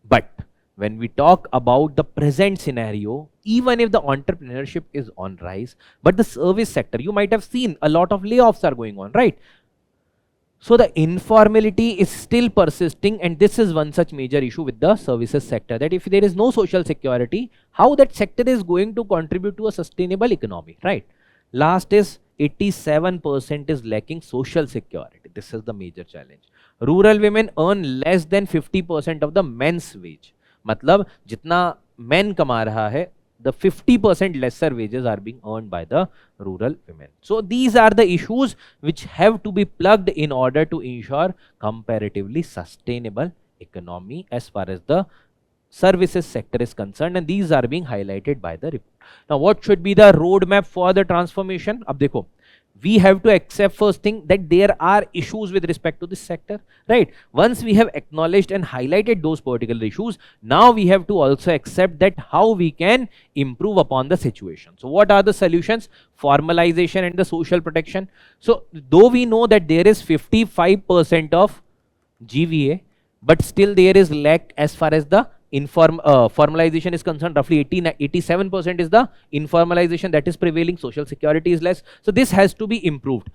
But when we talk about the present scenario, even if the entrepreneurship is on rise, but the service sector, you might have seen a lot of layoffs are going on, right? So the informality is still persisting, and this is one such major issue with the services sector, that if there is no social security, how that sector is going to contribute to a sustainable economy, right? Last is 87% is lacking social security. This is the major challenge. Rural women earn less than 50% of the men's wage. मतलब जितना men कमा रहा है, the 50% lesser wages are being earned by the rural women. So these are the issues which have to be plugged in order to ensure comparatively sustainable economy as far as the services sector is concerned, and these are being highlighted by the report. Now what should be the roadmap for the transformation? अब देखो, we have to accept first thing that there are issues with respect to this sector, right? Once we have acknowledged and highlighted those particular issues, now we have to also accept that how we can improve upon the situation. So what are the solutions? Formalization and the social protection. So though we know that there is 55% of GVA, but still there is lack as far as the formalization is concerned. Roughly 87% is the informalization that is prevailing. Social security is less. So this has to be improved.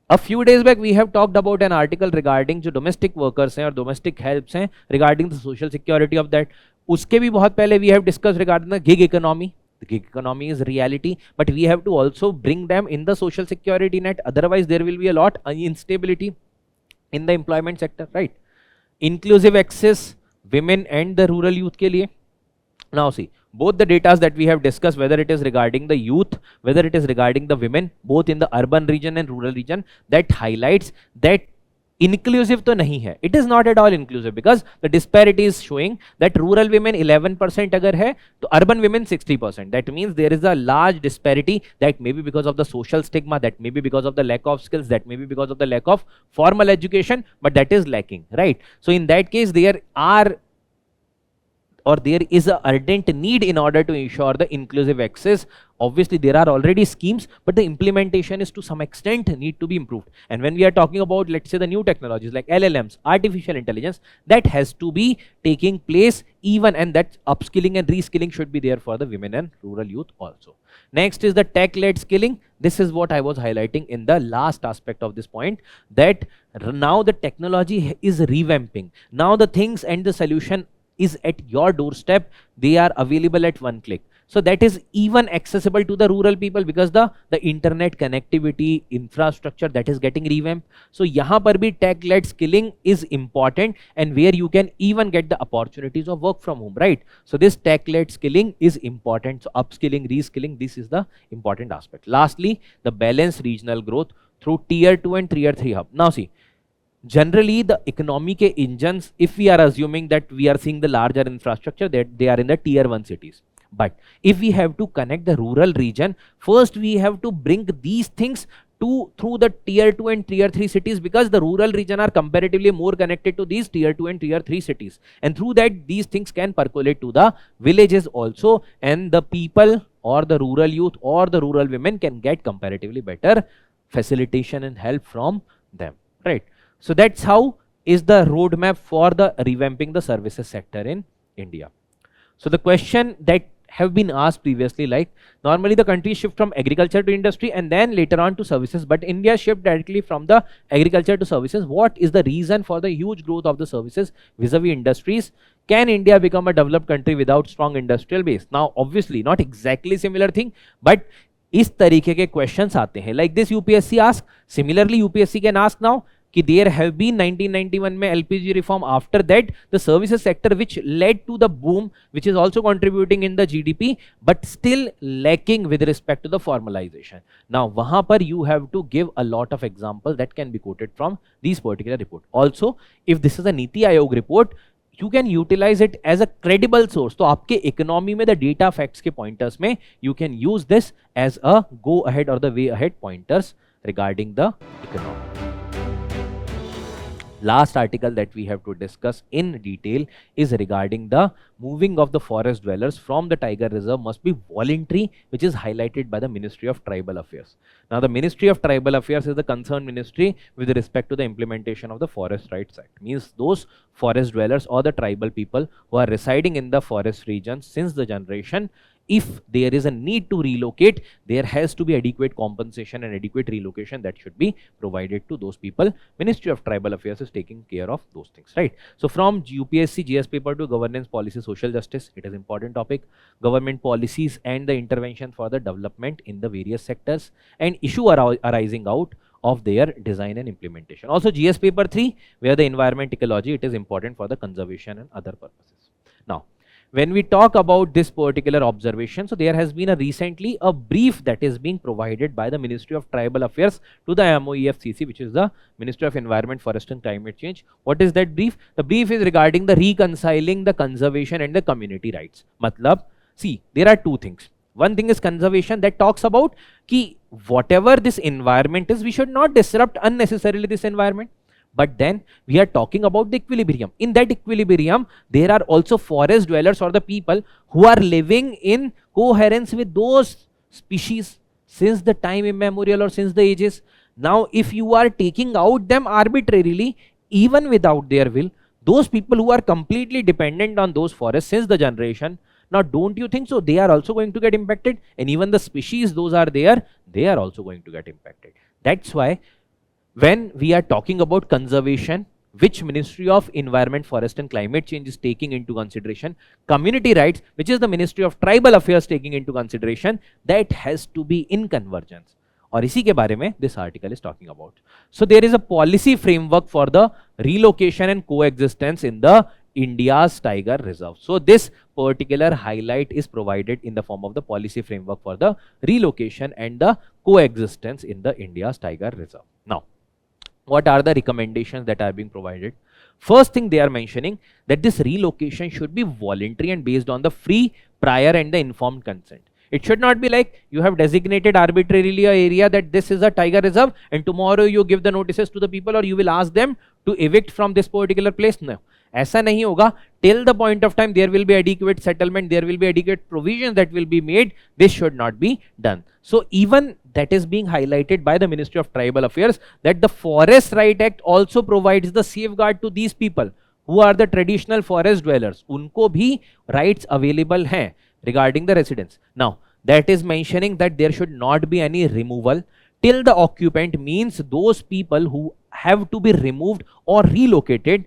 A few days back we have talked about an article regarding जो domestic workers हैं और domestic helps हैं, regarding the social security of that. उसके भी बहुत पहले we have discussed regarding the gig economy. The gig economy is reality, but we have to also bring them in the social security net. Otherwise there will be a lot of instability in the employment sector, right? Inclusive access, women and the rural youth के लिए. Now see, both the data that we have discussed, whether it is regarding the youth, whether it is regarding the women, both in the urban region and rural region, that highlights that inclusive तो नहीं है. It is not at all inclusive, because the disparity is showing that rural women 11% अगर है, तो urban women 60%. That means there is a large disparity. That may be because of the social stigma, that may be because of the lack of skills, that may be because of the lack of formal education, but that is lacking, right? So in that case, there is a ardent need in order to ensure the inclusive access. Obviously there are already schemes, but the implementation is to some extent need to be improved. And when we are talking about, let's say, the new technologies like LLMs, artificial intelligence, that has to be taking place even, and that upskilling and reskilling should be there for the women and rural youth also. Next is the tech-led skilling. This is what I was highlighting in the last aspect of this point, that now the technology is revamping. Now the things and the solution is at your doorstep. They are available at one click. So that is even accessible to the rural people, because the internet connectivity infrastructure that is getting revamped. So यहाँ पर भी tech-led skilling is important, and where you can even get the opportunities of work from home, right? So this tech-led skilling is important. So upskilling, reskilling, this is the important aspect. Lastly, the balanced regional growth through tier 2 and tier 3 hub. Now see, generally the economy के engines, if we are assuming that we are seeing the larger infrastructure, that they are in the tier 1 cities. But if we have to connect the rural region, first we have to bring these things through the tier 2 and tier 3 cities, because the rural region are comparatively more connected to these tier 2 and tier 3 cities. And through that, these things can percolate to the villages also, and the people or the rural youth or the rural women can get comparatively better facilitation and help from them, right? So that's how is the roadmap for the revamping the services sector in India. So the question that have been asked previously, like normally the countries shift from agriculture to industry and then later on to services, but India shift directly from the agriculture to services. What is the reason for the huge growth of the services vis-a-vis industries? Can India become a developed country without strong industrial base? Now, obviously, not exactly similar thing, but इस तरीके के questions आते हैं. Like this UPSC ask. Similarly, UPSC can ask now कि there have been 1991 में LPG reform. After that, the services sector which led to the boom, which is also contributing in the GDP, but still lacking with respect to the formalization. Now, वहाँ पर you have to give a lot of examples that can be quoted from these particular report. Also, if this is a NITI Aayog report, you can utilize it as a credible source. तो आपके economy में the data facts के pointers में you can use this as a go ahead or the way ahead pointers regarding the economy. Last article that we have to discuss in detail is regarding the moving of the forest dwellers from the tiger reserve must be voluntary, which is highlighted by the Ministry of Tribal Affairs. Now, the Ministry of Tribal Affairs is the concerned ministry with respect to the implementation of the Forest Rights Act. Means those forest dwellers or the tribal people who are residing in the forest regions since the generation, if there is a need to relocate, there has to be adequate compensation and adequate relocation that should be provided to those people. Ministry of Tribal Affairs is taking care of those things, right? So from UPSC GS paper to governance policy social justice, it is important topic. Government policies and the intervention for the development in the various sectors and issue arising out of their design and implementation. Also GS paper 3, where the environment ecology, it is important for the conservation and other purposes. Now, when we talk about this particular observation, so there has been recently a brief that is being provided by the Ministry of Tribal Affairs to the MOEFCC, which is the Ministry of Environment, Forest and Climate Change. What is that brief? The brief is regarding the reconciling the conservation and the community rights. Matlab, see, there are two things. One thing is conservation that talks about ki whatever this environment is, we should not disrupt unnecessarily this environment. But then we are talking about the equilibrium. In that equilibrium, there are also forest dwellers or the people who are living in coherence with those species since the time immemorial or since the ages. Now, if you are taking out them arbitrarily, even without their will, those people who are completely dependent on those forests since the generation, now don't you think so? They are also going to get impacted, and even the species those are there, they are also going to get impacted. That's why when we are talking about conservation, which Ministry of Environment, Forest and Climate Change is taking into consideration, community rights, which is the Ministry of Tribal Affairs taking into consideration, that has to be in convergence. और इसी के बारे में this article is talking about. So there is a policy framework for the relocation and coexistence in the India's tiger reserve. So this particular highlight is provided in the form of the policy framework for the relocation and the coexistence in the India's tiger reserve. Now, what are the recommendations that are being provided? First thing they are mentioning that this relocation should be voluntary and based on the free, prior and the informed consent. It should not be like you have designated arbitrarily an area that this is a tiger reserve and tomorrow you give the notices to the people or you will ask them to evict from this particular place. No, ऐसा नहीं होगा. Till the point of time there will be adequate settlement, there will be adequate provisions that will be made. This should not be done. So even that is being highlighted by the Ministry of Tribal Affairs that the Forest Right Act also provides the safeguard to these people who are the traditional forest dwellers. उनको भी rights available हैं regarding the residents. Now that is mentioning that there should not be any removal till the occupant, means those people who have to be removed or relocated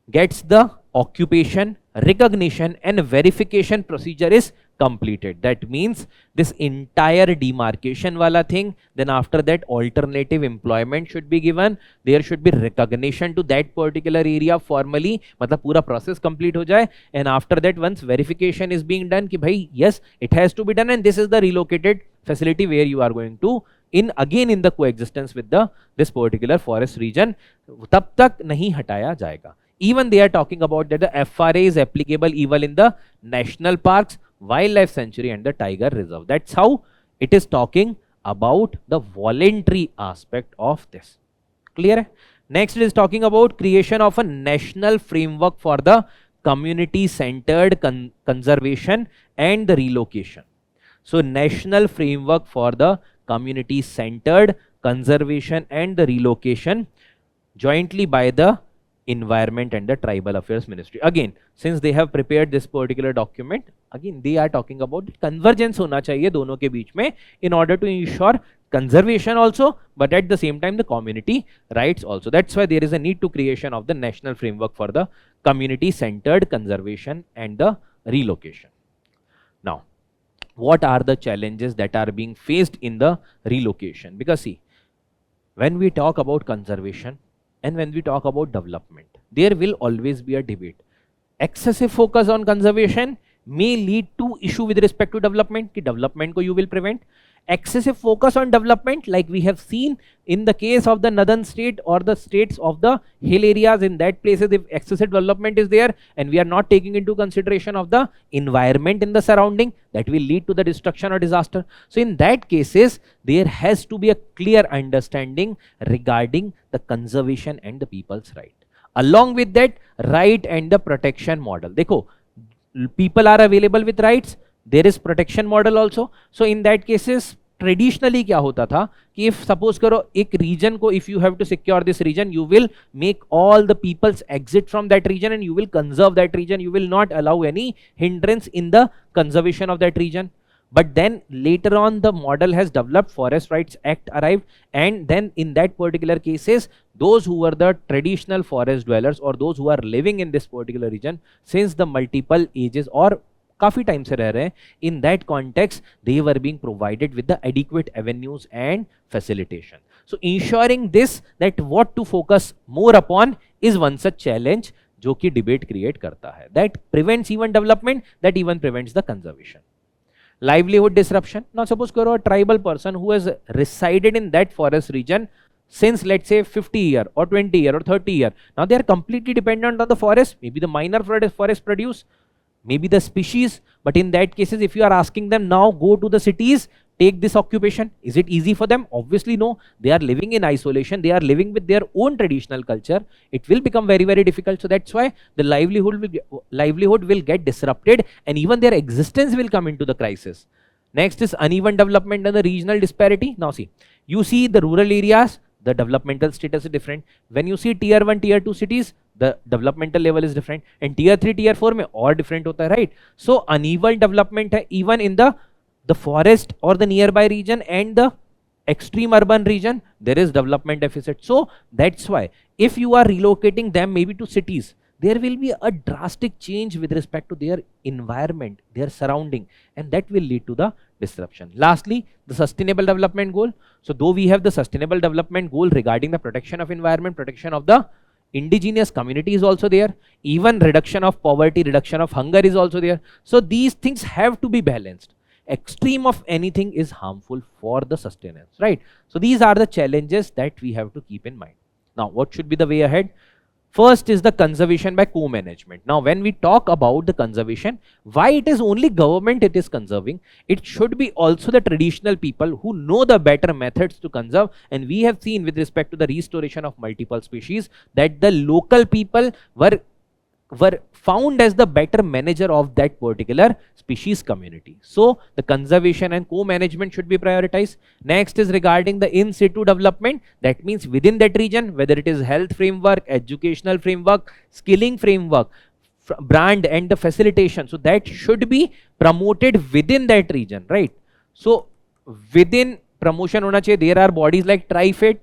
gets the occupation, recognition and verification procedure is completed. That means this entire demarcation wala thing, then after that alternative employment should be given, there should be recognition to that particular area formally, matlab pura process complete ho jaye, and after that once verification is being done ki bhai yes it has to be done and this is the relocated facility where you are going to again in the coexistence with this particular forest region, tab tak nahi hataya jayega. Even they are talking about that the FRA is applicable even in the national parks, wildlife sanctuary and the tiger reserve. That's how it is talking about the voluntary aspect of this. Clear? Next it is talking about creation of a national framework for the community centered conservation and the relocation. So national framework for the community centered conservation and the relocation jointly by the Environment and the Tribal Affairs Ministry. Again, since they have prepared this particular document, again they are talking about convergence होना चाहिए दोनों के बीच में in order to ensure conservation also, but at the same time the community rights also. That's why there is a need to creation of the national framework for the community-centered conservation and the relocation. Now, what are the challenges that are being faced in the relocation? Because see, when we talk about conservation and when we talk about development, there will always be a debate. Excessive focus on conservation may lead to issue with respect to development, ki development ko you will prevent. Excessive focus on development, like we have seen in the case of the northern state or the states of the hill areas, in that places if excessive development is there and we are not taking into consideration of the environment in the surrounding, that will lead to the destruction or disaster. So in that cases, there has to be a clear understanding regarding the conservation and the people's right. Along with that, right and the protection model. Dekho, people are available with rights, there is protection model also. So in that cases, traditionally क्या होता था कि if suppose करो एक region को, if you have to secure this region, you will make all the peoples exit from that region and you will conserve that region. You will not allow any hindrance in the conservation of that region. But then later on the model has developed, Forest Rights Act arrived, and then in that particular cases, those who were the traditional forest dwellers or those who are living in this particular region since the multiple ages or काफी time से रह रहे हैं, in that context they were being provided with the adequate avenues and facilitation. So ensuring this, that what to focus more upon is one such challenge जो कि debate create करता है, that prevents even development, that even prevents the conservation. Livelihood disruption. Now suppose karo a tribal person who has resided in that forest region since let's say 50 year or 20 year or 30 year, now they are completely dependent on the forest, maybe the minor forest produce, maybe the species, but in that cases if you are asking them now go to the cities, take this occupation, is it easy for them? Obviously no. They are living in isolation, they are living with their own traditional culture, it will become very, very difficult. So that's why the livelihood will get disrupted and even their existence will come into the crisis. Next is uneven development and the regional disparity. Now see, you see the rural areas, the developmental status is different. When you see tier 1, tier 2 cities, the developmental level is different, and tier 3, tier 4 mein और different hota hai, right? So uneven development hai even in the forest or the nearby region and the extreme urban region, there is development deficit. So that's why if you are relocating them maybe to cities, there will be a drastic change with respect to their environment, their surrounding, and that will lead to the disruption. Lastly, the sustainable development goal. So though we have the sustainable development goal regarding the protection of environment, protection of the indigenous community is also there, even reduction of poverty, reduction of hunger is also there. So these things have to be balanced. Extreme of anything is harmful for the sustenance, right? So these are the challenges that we have to keep in mind. Now what should be the way ahead? First is the conservation by co-management. Now when we talk about the conservation, why it is only government it is conserving, it should be also the traditional people who know the better methods to conserve. And we have seen with respect to the restoration of multiple species that the local people were found as the better manager of that particular species community. So the conservation and co-management should be prioritized. Next is regarding the in situ development. That means within that region, whether it is health framework, educational framework, skilling framework, brand and the facilitation. So that should be promoted within that region, right? So within promotion hona chahiye. There are bodies like TriFed.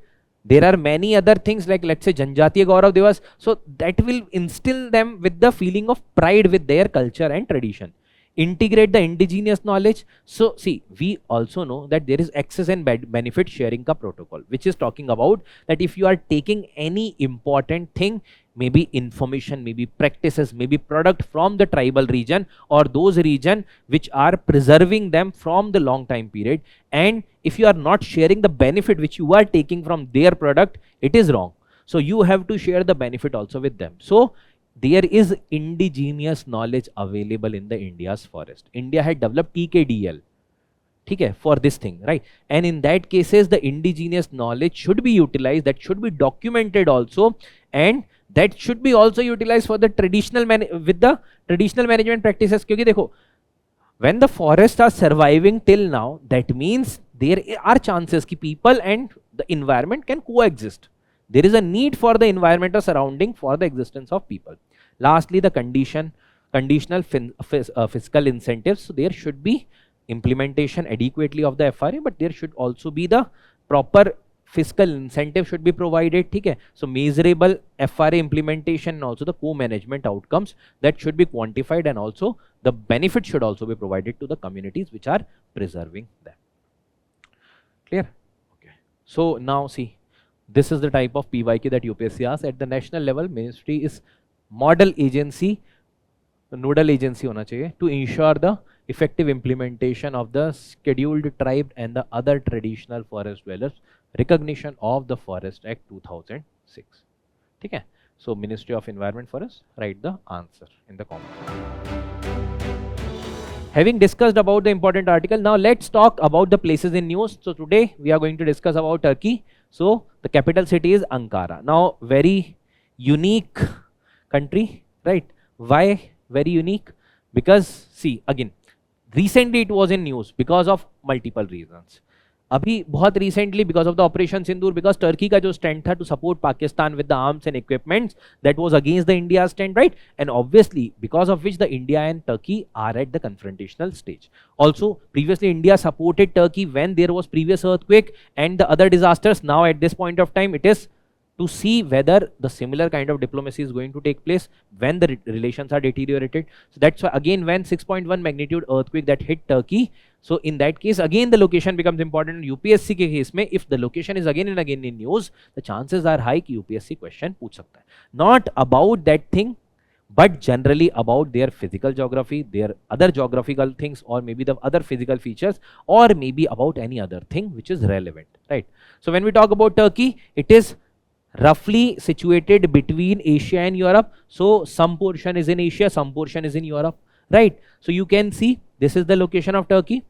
There are many other things like let's say Janjatiya Gaurav Divas. So that will instill them with the feeling of pride with their culture and tradition. Integrate the indigenous knowledge. So see, we also know that there is access and benefit sharing ka protocol, which is talking about that if you are taking any important thing, maybe information, maybe practices, maybe product from the tribal region or those region which are preserving them from the long time period, and if you are not sharing the benefit which you are taking from their product, it is wrong. So you have to share the benefit also with them. So there is indigenous knowledge available in the India's forest. India had developed TKDL, okay, for this thing, right? And in that cases, the indigenous knowledge should be utilized, that should be documented also, and that should be also utilized for the traditional with the traditional management practices. Because देखो, when the forests are surviving till now, that means there are chances that people and the environment can coexist. There is a need for the environmental surrounding for the existence of people. Lastly, the conditional fiscal incentives. So there should be implementation adequately of the FRA, but there should also be the proper fiscal incentive should be provided, ठीक है. So measurable FRA implementation and also the co-management outcomes that should be quantified, and also the benefit should also be provided to the communities which are preserving them. Clear? Okay. So now see, this is the type of PYQ that UPSC asks. At the national level, ministry is model agency, nodal agency होना चाहिए to ensure the effective implementation of the scheduled tribe and the other traditional forest dwellers recognition of the Forest Act 2006. ठीक है. So Ministry of Environment Forest, write the answer in the comments. Having discussed about the important article, now let's talk about the places in news. So today we are going to discuss about Turkey. So the capital city is Ankara. Now very unique country, right? Why very unique? Because see, again, recently it was in news because of multiple reasons. अभी बहुत recently because of the Operation Sindoor, because Turkey का जो stand था to support Pakistan with the arms and equipments, that was against the India stand, right? And obviously because of which the India and Turkey are at the confrontational stage. Also previously India supported Turkey when there was previous earthquake and the other disasters. Now at this point of time it is to see whether the similar kind of diplomacy is going to take place when the relations are deteriorated. So that's why again when 6.1 magnitude earthquake that hit Turkey, so in that case again the location becomes important. UPSC के case में if the location is again and again in news, the chances are high कि UPSC question पूछ सकता है. Not about that thing, but generally about their physical geography, their other geographical things, or maybe the other physical features, or maybe about any other thing which is relevant, right? So when we talk about Turkey, it is roughly situated between Asia and Europe. So some portion is in Asia, some portion is in Europe, right? So you can see this is the location of Turkey.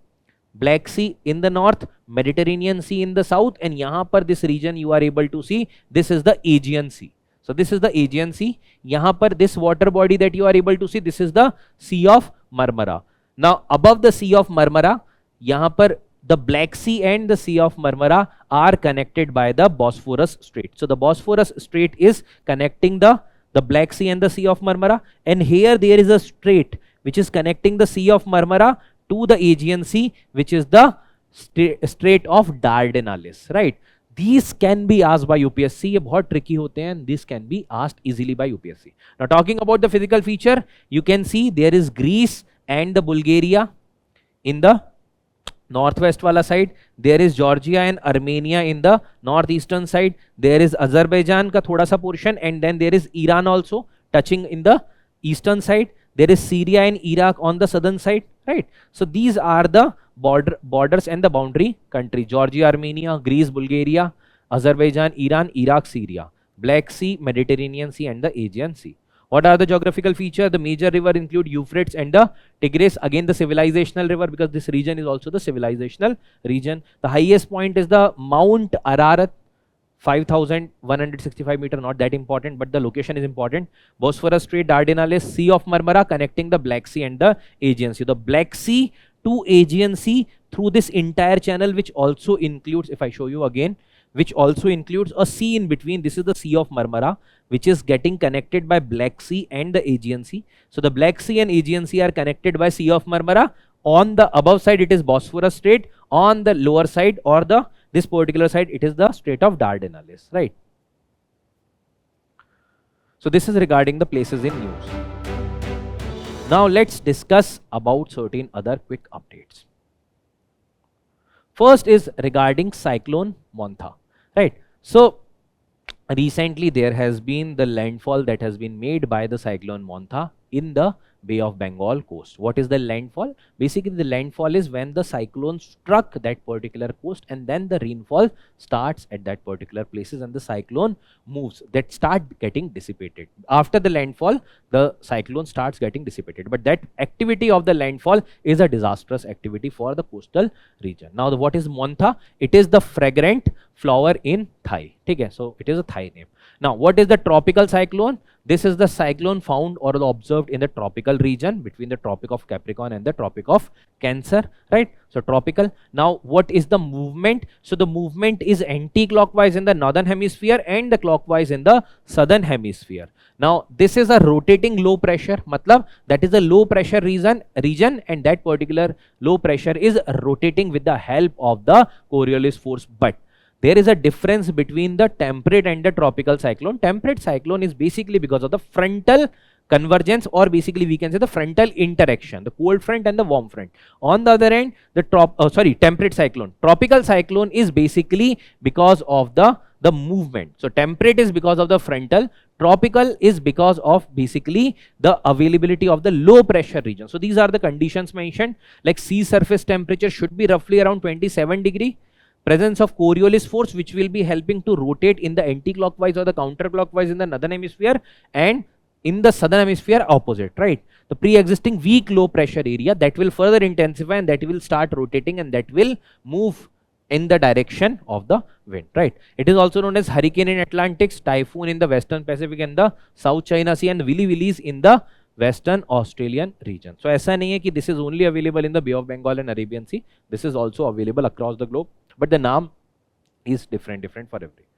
Black Sea in the north, Mediterranean Sea in the south, and यहाँ पर this region you are able to see this is the Aegean Sea. So this is the Aegean Sea. यहाँ पर this water body that you are able to see, this is the Sea of Marmara. Now above the Sea of Marmara, यहाँ पर the Black Sea and the Sea of Marmara are connected by the Bosphorus Strait. So the Bosphorus Strait is connecting the Black Sea and the Sea of Marmara, and here there is a strait which is connecting the Sea of Marmara to the Aegean Sea, which is the Strait of Dardanelles, right? These can be asked by UPSC. ये बहुत tricky होते हैं, and this can be asked easily by UPSC. Now talking about the physical feature, you can see there is Greece and the Bulgaria in the northwest wala side. There is Georgia and Armenia in the northeastern side. There is Azerbaijan ka thoda sa portion, and then there is Iran also touching in the eastern side. There is Syria and Iraq on the southern side, right? So these are the borders and the boundary country: Georgia, Armenia, Greece, Bulgaria, Azerbaijan, Iran, Iraq, Syria, Black Sea, Mediterranean Sea, and the Aegean Sea. What are the geographical features? The major river include Euphrates and the Tigris, again the civilizational river, because this region is also the civilizational region. The highest point is the Mount Ararat, 5,165 meter, not that important, but the location is important. Bosphorus Strait, Dardanelles, Sea of Marmara connecting the Black Sea and the Aegean Sea. The Black Sea to Aegean Sea through this entire channel, which also includes, if I show you again, which also includes a sea in between. This is the Sea of Marmara, which is getting connected by Black Sea and the Aegean Sea. So the Black Sea and Aegean Sea are connected by Sea of Marmara. On the above side it is Bosphorus Strait, on the lower side or this particular side it is the Strait of Dardanelles, right? So this is regarding the places in news. Now let's discuss about certain other quick updates. First is regarding cyclone Montha, right? So recently there has been the landfall that has been made by the cyclone Montha in the Bay of Bengal coast. What is the landfall? Basically the landfall is when the cyclone struck that particular coast, and then the rainfall starts at that particular places, and the cyclone moves, that start getting dissipated. After the landfall, the cyclone starts getting dissipated, but that activity of the landfall is a disastrous activity for the coastal region. Now what is Montha? It is the fragrant flower in Thai. Okay, so it is a Thai name. Now what is the tropical cyclone? This is the cyclone found or observed in the tropical region between the Tropic of Capricorn and the Tropic of Cancer, right? So tropical. Now what is the movement? So the movement is anti-clockwise in the northern hemisphere and the clockwise in the southern hemisphere. Now this is a rotating low pressure, matlab that is a low pressure region, and that particular low pressure is rotating with the help of the Coriolis force. But there is a difference between the temperate and the tropical cyclone. Temperate cyclone is basically because of the frontal convergence, or basically we can say the frontal interaction, the cold front and the warm front. On the other end, the temperate cyclone. Tropical cyclone is basically because of the movement. So temperate is because of the frontal, tropical is because of basically the availability of the low pressure region. So these are the conditions mentioned, like sea surface temperature should be roughly around 27 degree. Presence of Coriolis force, which will be helping to rotate in the anti-clockwise or the counterclockwise in the northern hemisphere, and in the southern hemisphere opposite, right? The pre-existing weak low pressure area that will further intensify and that will start rotating and that will move in the direction of the wind, right? It is also known as hurricane in Atlantic, typhoon in the Western Pacific and the South China Sea, and Willy Willies in the Western Australian region. So ऐसा नहीं है कि this is only available in the Bay of Bengal and Arabian Sea. This is also available across the globe, but the name is different for every.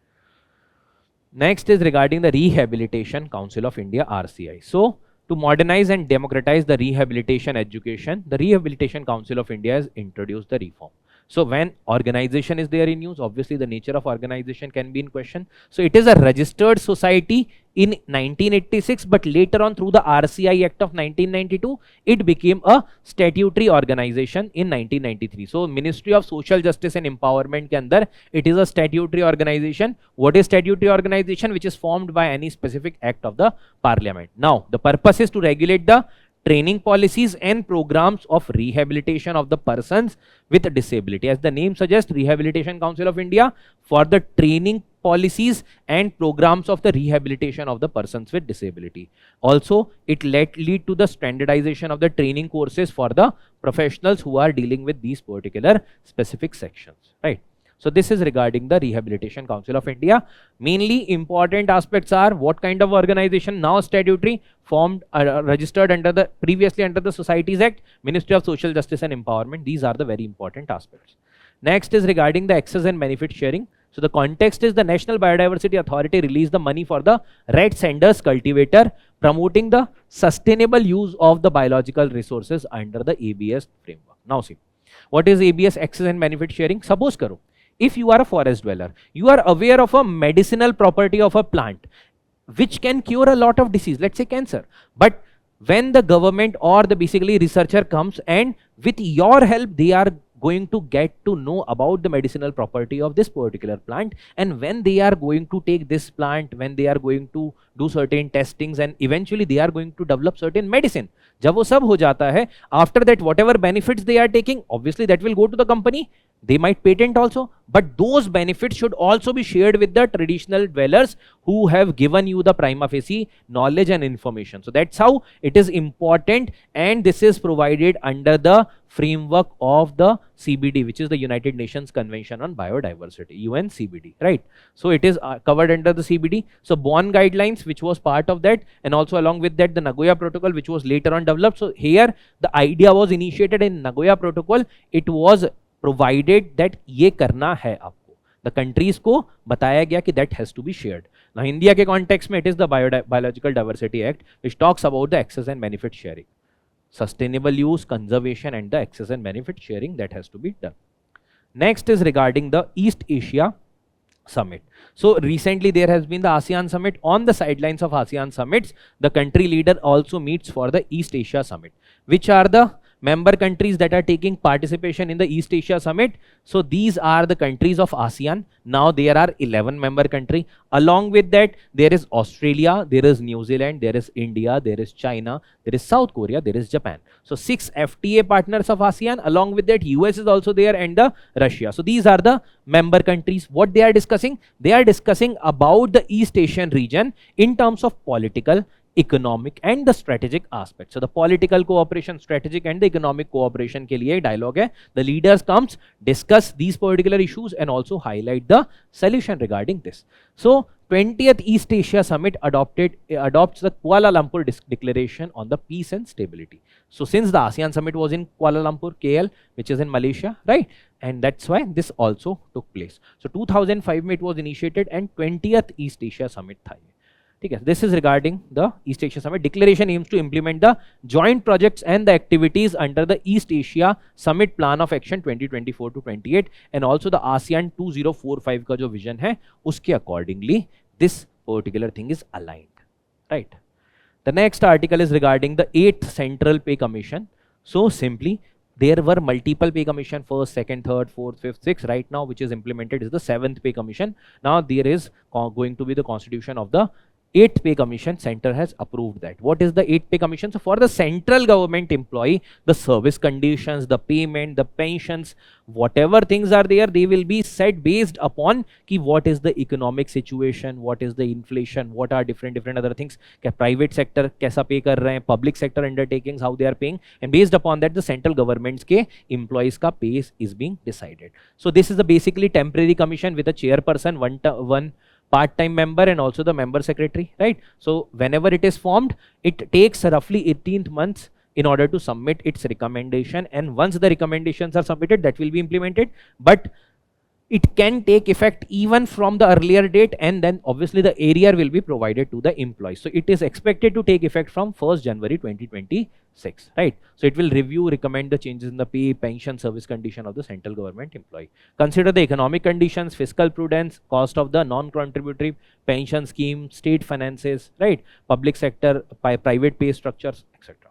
Next is regarding the Rehabilitation Council of India, RCI. So to modernize and democratize the rehabilitation education, the Rehabilitation Council of India has introduced the reform. So when organization is there in use, obviously the nature of organization can be in question. So it is a registered society in 1986, but later on through the RCI Act of 1992, it became a statutory organization in 1993. So Ministry of Social Justice and Empowerment के अंदर it is a statutory organization. What is statutory organization? Which is formed by any specific act of the Parliament. Now the purpose is to regulate the training policies and programs of rehabilitation of the persons with a disability. As the name suggests, Rehabilitation Council of India for the training policies and programs of the rehabilitation of the persons with disability. Also, it lead to the standardization of the training courses for the professionals who are dealing with these particular specific sections, right? So this is regarding the Rehabilitation Council of India. Mainly important aspects are what kind of organization, now statutory, formed, registered under the previously under the Societies Act, Ministry of Social Justice and Empowerment. These are the very important aspects. Next is regarding the access and benefit sharing. So the context is the National Biodiversity Authority released the money for the red sanders cultivator, promoting the sustainable use of the biological resources under the ABS framework. Now see, what is ABS, access and benefit sharing? Suppose karo, if you are a forest dweller, you are aware of a medicinal property of a plant which can cure a lot of disease, let's say cancer. But when the government or the basically researcher comes and with your help, they are going to get to know about the medicinal property of this particular plant, and when they are going to take this plant, when they are going to do certain testings and eventually they are going to develop certain medicine. जब वो सब हो जाता है, after that whatever benefits they are taking, obviously that will go to the company. They might patent also, but those benefits should also be shared with the traditional dwellers who have given you the prima facie knowledge and information. So that's how it is important, and this is provided under the framework of the CBD, which is the United Nations Convention on Biodiversity, UNCBD, right? So it is covered under the CBD. So Bonn guidelines, which was part of that, and also along with that the Nagoya Protocol, which was later on developed. So here the idea was initiated in Nagoya Protocol. It was provided that ये करना है आपको, the countries को बताया गया कि that has to be shared. Now India के context में it is the Biological Diversity Act, which talks about the access and benefit sharing, sustainable use, conservation and the access and benefit sharing that has to be done. Next is regarding the East Asia Summit. So recently there has been the ASEAN Summit. On the sidelines of ASEAN Summits, the country leader also meets for the East Asia Summit. Which are the member countries that are taking participation in the East Asia Summit? So these are the countries of ASEAN. Now there are 11 member countries. Along with that, there is Australia, there is New Zealand, there is India, there is China, there is South Korea, there is Japan. So 6 FTA partners of ASEAN. Along with that, US is also there, and the Russia. So these are the member countries. What they are discussing? They are discussing about the East Asian region in terms of political, economic and the strategic aspect. So the political cooperation, strategic and the economic cooperation के लिए dialogue है. The leaders comes, discuss these particular issues and also highlight the solution regarding this. So 20th East Asia Summit adopts the Kuala Lumpur Declaration on the Peace and Stability. So since the ASEAN Summit was in Kuala Lumpur, KL, which is in Malaysia, right? And that's why this also took place. So 2005 में it was initiated and 20th East Asia Summit था. ठीक है. This is regarding the East Asia Summit. Declaration aims to implement the joint projects and the activities under the East Asia Summit Plan of Action 2024 to 28 and also the ASEAN 2045 का जो vision है उसके accordingly this particular thing is aligned, right? The next article is regarding the 8th Central Pay Commission. So simply there were multiple pay commission, first, second, third, fourth, fifth, sixth. Right now which is implemented is the 7th pay commission. Now there is going to be the constitution of the 8th pay commission. Center has approved that. What is the 8th pay commission? So for the central government employee, the service conditions, the payment, the pensions, whatever things are there, they will be set based upon ki what is the economic situation, what is the inflation, what are different other things, क्या private sector कैसा pay कर रहे हैं, public sector undertakings how they are paying, and based upon that the central governments के employees का pay is being decided. So this is the basically temporary commission with a chairperson, one part-time member and also the member secretary, right? So whenever it is formed, it takes roughly 18 months in order to submit its recommendation, and once the recommendations are submitted, that will be implemented, but it can take effect even from the earlier date, and then obviously the area will be provided to the employees. So it is expected to take effect from 1st January 2026, right? So it will review, recommend the changes in the pay, pension, service condition of the central government employee. Consider the economic conditions, fiscal prudence, cost of the non-contributory pension scheme, state finances, right? Public sector, private pay structures, etc.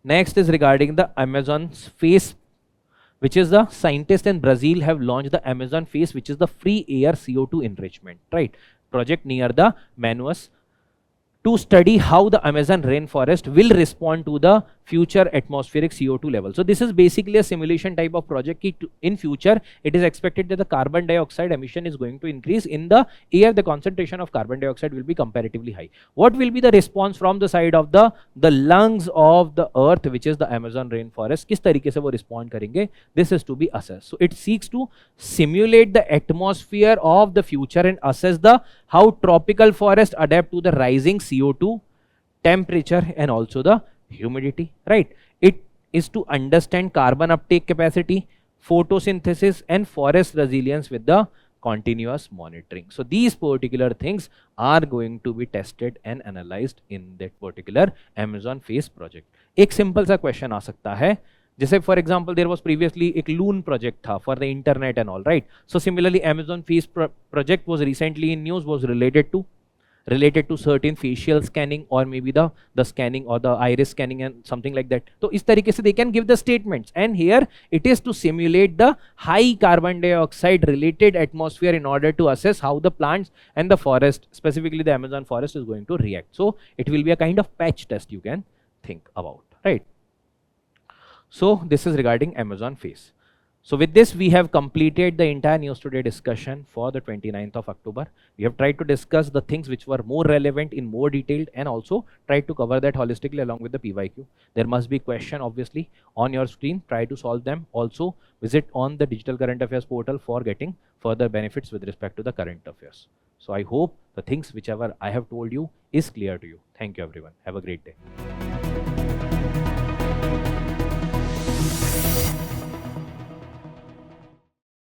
Next is regarding the Amazon's face, which is the scientists in Brazil have launched the Amazon face, which is the free air CO2 enrichment, right? Project near the Manaus to study how the Amazon rainforest will respond to the future atmospheric CO2 level. So this is basically a simulation type of project. In future, it is expected that the carbon dioxide emission is going to increase in the air. The concentration of carbon dioxide will be comparatively high. What will be the response from the side of the lungs of the earth, which is the Amazon rainforest? किस तरीके से वो respond करेंगे? This is to be assessed. So it seeks to simulate the atmosphere of the future and assess the how tropical forests adapt to the rising CO2 temperature and also the humidity, right? It is to understand carbon uptake capacity, photosynthesis and forest resilience with the continuous monitoring. So these particular things are going to be tested and analyzed in that particular Amazon face project. एक simple सा question आ सकता है, जैसे for example there was previously एक loon project था for the internet and all, right? So similarly Amazon face project was recently in news, was related to certain facial scanning or maybe the scanning or the iris scanning and something like that. So इस तरीके से they can give the statements, and here it is to simulate the high carbon dioxide related atmosphere in order to assess how the plants and the forest, specifically the Amazon forest, is going to react. So it will be a kind of patch test you can think about, right? So this is regarding Amazon face. So with this, we have completed the entire News Today discussion for the 29th of October. We have tried to discuss the things which were more relevant in more detail and also tried to cover that holistically along with the PYQ. There must be question obviously on your screen. Try to solve them. Also visit on the Digital Current Affairs portal for getting further benefits with respect to the current affairs. So I hope the things whichever I have told you is clear to you. Thank you everyone. Have a great day.